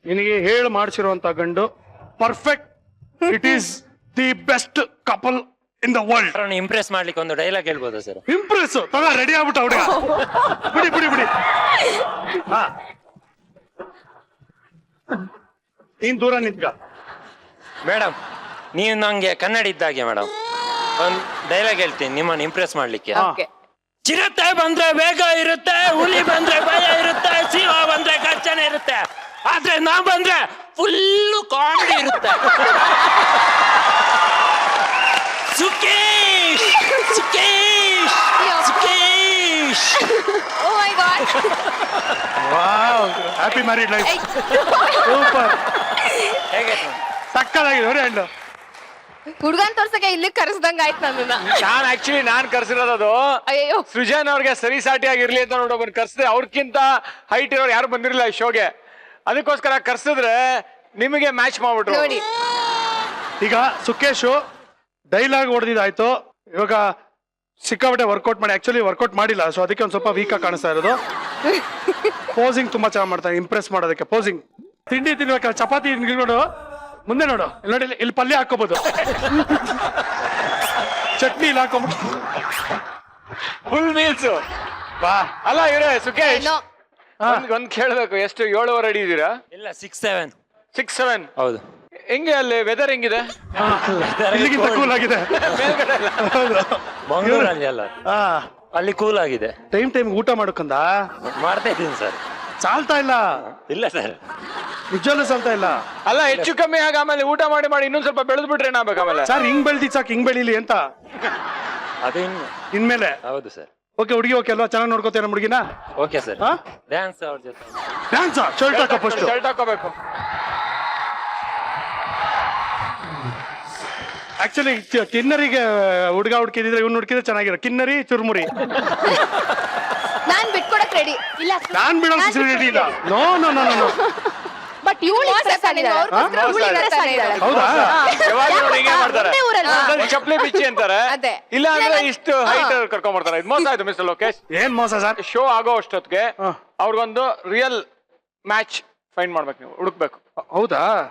ನಿನಗೆ ಹೇಳಿ ಮಾಡಿಸಿರುವಂತ ಗಂಡು perfect. It is the best couple in the world. Impress ಮಾಡ್ಲಿಕ್ಕೆ ಒಂದು ಡೈಲಾಗ್ ಹೇಳ್ಬೋದಾ ಸರ್? ಇಂಪ್ರೆಸ್ ತಗ, ರೆಡಿ ಆಗ್ಬಿಟ್ಟ ಹುಡುಗ. ಬಿಡಿ ಬಿಡಿ ಬಿಡಿ. ಹಾ, ನೀನ್ ದೂರ ನಿಂತ್ಕ. ಮೇಡಮ್, ನೀವು ನಂಗೆ ಕನ್ನಡ ಇದ್ದಾಗೆ ಮೇಡಮ್. ಒಂದ್ ಡೈಲಾಗ್ ಹೇಳ್ತೀನಿ ನಿಮ್ಮನ್ನ ಇಂಪ್ರೆಸ್ ಮಾಡ್ಲಿಕ್ಕೆ. ಚಿರತೆ ಬಂದ್ರೆ ವೇಗ ಇರುತ್ತೆ, ಹುಲಿ ಬಂದ್ರೆ ಭಯ ಇರುತ್ತೆ, ಸಿಂಹ ಬಂದ್ರೆ ಗರ್ಜನೆ ಇರುತ್ತೆ, ಆದ್ರೆ ನಾ ಬಂದ್ರೆ ಫುಲ್ಲು ಕಾಮಿಡಿ ಇರುತ್ತೆ. Sukesh Sukesh Sukesh. Oh my God. Wow, happy married life. Super, ಹೇಗೆ ಸಕ್ಕದಾಗಿದೆ. ನೋಡಿ ಹಣ್ಣು ಹುಡ್ಗನ್ ತೋರ್ಸಕ್ಕೆ ಇಲ್ಲಿ ಕರೆಸ್ದಂಗ ಆಯ್ತು ನನ್ನ. ನಾನ್ ಕರ್ಸಿರೋದು ಅಯ್ಯೋ ಸೃಜನ್ ಅವ್ರಿಗೆ ಸರಿ ಸಾಟಿ ಆಗಿರ್ಲಿ ಅಂತ ನೋಡೋಬನ್ ಕರ್ಸಿದೆ. ಅವ್ರಕ್ಕಿಂತ ಹೈಟ್ ಇರೋರು ಯಾರು ಬಂದಿರಲಿಲ್ಲ ಈ ಶೋಗೆ, ಅದಕ್ಕೋಸ್ಕರ ಕರ್ಸಿದ್ರೆ ನಿಮಗೆ ಮ್ಯಾಚ್ ಮಾಡ್ಬಿಟ್ರು. ನೋಡಿ ಈಗ ಸುಕೇಶು ಡೈಲಾಗ್ ಹೊಡೆದಿದ್ದಾಯ್ತು, ಇವಾಗ ಸಿಕ್ಕಾಪಟ್ಟೆ ವರ್ಕೌಟ್ ಮಾಡಿ, ಆಕ್ಚುಲಿ ವರ್ಕೌಟ್ ಮಾಡಿಲ್ಲ, ಸೊ ಅದಕ್ಕೆ ಒಂದ್ ಸ್ವಲ್ಪ ವೀಕ್ ಆಗಿ ಕಾಣಿಸ್ತಾ ಇರೋದು. ಪೋಸಿಂಗ್ ತುಂಬಾ ಚೆನ್ನಾಗಿ ಮಾಡ್ತಾನೆ, ಇಂಪ್ರೆಸ್ ಮಾಡೋದಕ್ಕೆ ಪೋಸಿಂಗ್. ತಿಂಡಿ ತಿನ್ಬೇಕಾದ್ರೆ ಚಪಾತಿ ನೋಡು, ಮುಂದೆ ನೋಡು, ಇಲ್ಲಿ ನೋಡಿ, ಇಲ್ಲಿ ಪಲ್ಯ ಹಾಕೋಬಹುದು, ಚಟ್ನಿ ಇಲ್ಲಿ ಹಾಕೋಬಹುದು, ಫುಲ್ ಮೀಲ್ಸ್. ಬಾ. ಅಲ್ಲ ಇವ್ರೆ ಸುಕೇಶ್, ಏನೋ ಒಂದ್ ಕೇಳ್ಬೇಕು, ಎಷ್ಟು 7 ಅಡಿ ಇದೀರಾ? ಇಲ್ಲ 6-7. 6-7. ಹೌದು. ಹೆಂಗೆ ಅಲ್ಲಿ ವೆದರ್ ಹೆಂಗಿದೆ? ಇಲ್ಲಿಗಿಂತ ಕೂಲ್ ಆಗಿದೆ. ಮಂಗಳೂರಲ್ಲಿ ಅಲ್ಲ, ಹಾ, ಅಲ್ಲಿ ಕೂಲ್ ಆಗಿದೆ. ಟೈಮ್ ಊಟ ಮಾಡ್ಕೊಂಡ ಮಾಡ್ತಾ ಇದ್ದೀನಿ ಸರ್. ಸಾಲ್ತಾ ಇಲ್ಲ, ಇಲ್ಲ ಸರ್, ನಿಜವಲ್ಲೂ ಸಾಲ್ತಾ ಇಲ್ಲ. ಅಲ್ಲ ಹೆಚ್ಚು ಕಮ್ಮಿ ಆಗ ಆಮೇಲೆ ಊಟ ಮಾಡಿ ಇನ್ನೊಂದ್ ಸ್ವಲ್ಪ ಬೆಳೆದ್ ಬಿಟ್ರೆ ಏನಾಗ್ಬೇಕು ಆಮೇಲೆ? ಸರ್ ಹಿಂಗ್ ಬೆಳ್ದಿ ಸಾಕು, ಹಿಂಗ್ ಬೆಳಿಲಿ ಅಂತ ಅದು ಇನ್ಮೇಲೆ. ಹೌದು ಸರ್. ಓಕೆ, ಹುಡುಗಿ ಓಕೆ ಅಲ್ವಾ? ಚೆನ್ನಾಗಿ ನೋಡ್ಕೋತೀರ ನಮ್ಮ ಹುಡುಗಿನ? Okay sir. ಹಾ, ಡ್ಯಾನ್ಸ್ ಅವ್ರ ಜೊತೆ. ಡ್ಯಾನ್ಸ್ ಶರ್ಟ್ ಹಾಕೋ ಫಸ್ಟ್. ಶರ್ಟ್ ಹಾಕೋಬೇಕು. ಆಕ್ಚುಲಿ ಕಿನ್ನರಿಗೆ ಹುಡುಗ ಹುಡುಕಿದ್ರೆ ಇವ್ನು ಹುಡುಕಿದ್ರೆ ಚೆನ್ನಾಗಿರೋ. ಕಿನ್ನರಿ ಚುರ್ಮುರಿ ನಾನ್ ಬಿಟ್ಕೊಡಕ್ ರೆಡಿ. ಇಲ್ಲ ನಾನ್ ಬಿಡೋ ರೆಡಿ ಇಲ್ಲ. No no no no. But ಇವಳು ಹೌದಾ? ಯಾವಾಗ್ಲೂ ನೋಡಿ ಹಿಂಗೆ ಮಾಡ್ತಾರೆ, ಊರಲ್ಲ ಒಂದೊಂದು ಚಪ್ಲಿ ಬಿಚ್ಚಿ ಅಂತಾರೆ, ಅದೇ. ಇಲ್ಲ ಅಂದ್ರೆ ಇಷ್ಟು ಹೈಟ್ ಕರ್ಕೊಂಡ್ ಬರ್ತಾರೆ. ಇದು ಮೋಸ ಆಯ್ತು ಮಿಸ್ಟರ್ ಲೋಕೇಶ್. ಏನ್ ಮೋಸ ಸರ್? ಶೋ ಆಗೋ ಅಷ್ಟೊತ್ತಿಗೆ ಅವ್ರಿಗೊಂದು ರಿಯಲ್ ಮ್ಯಾಚ್ ಫೈಂಡ್ ಮಾಡ್ಬೇಕು, ನೀವು ಹುಡುಕ್ಬೇಕು. ಹೌದಾ?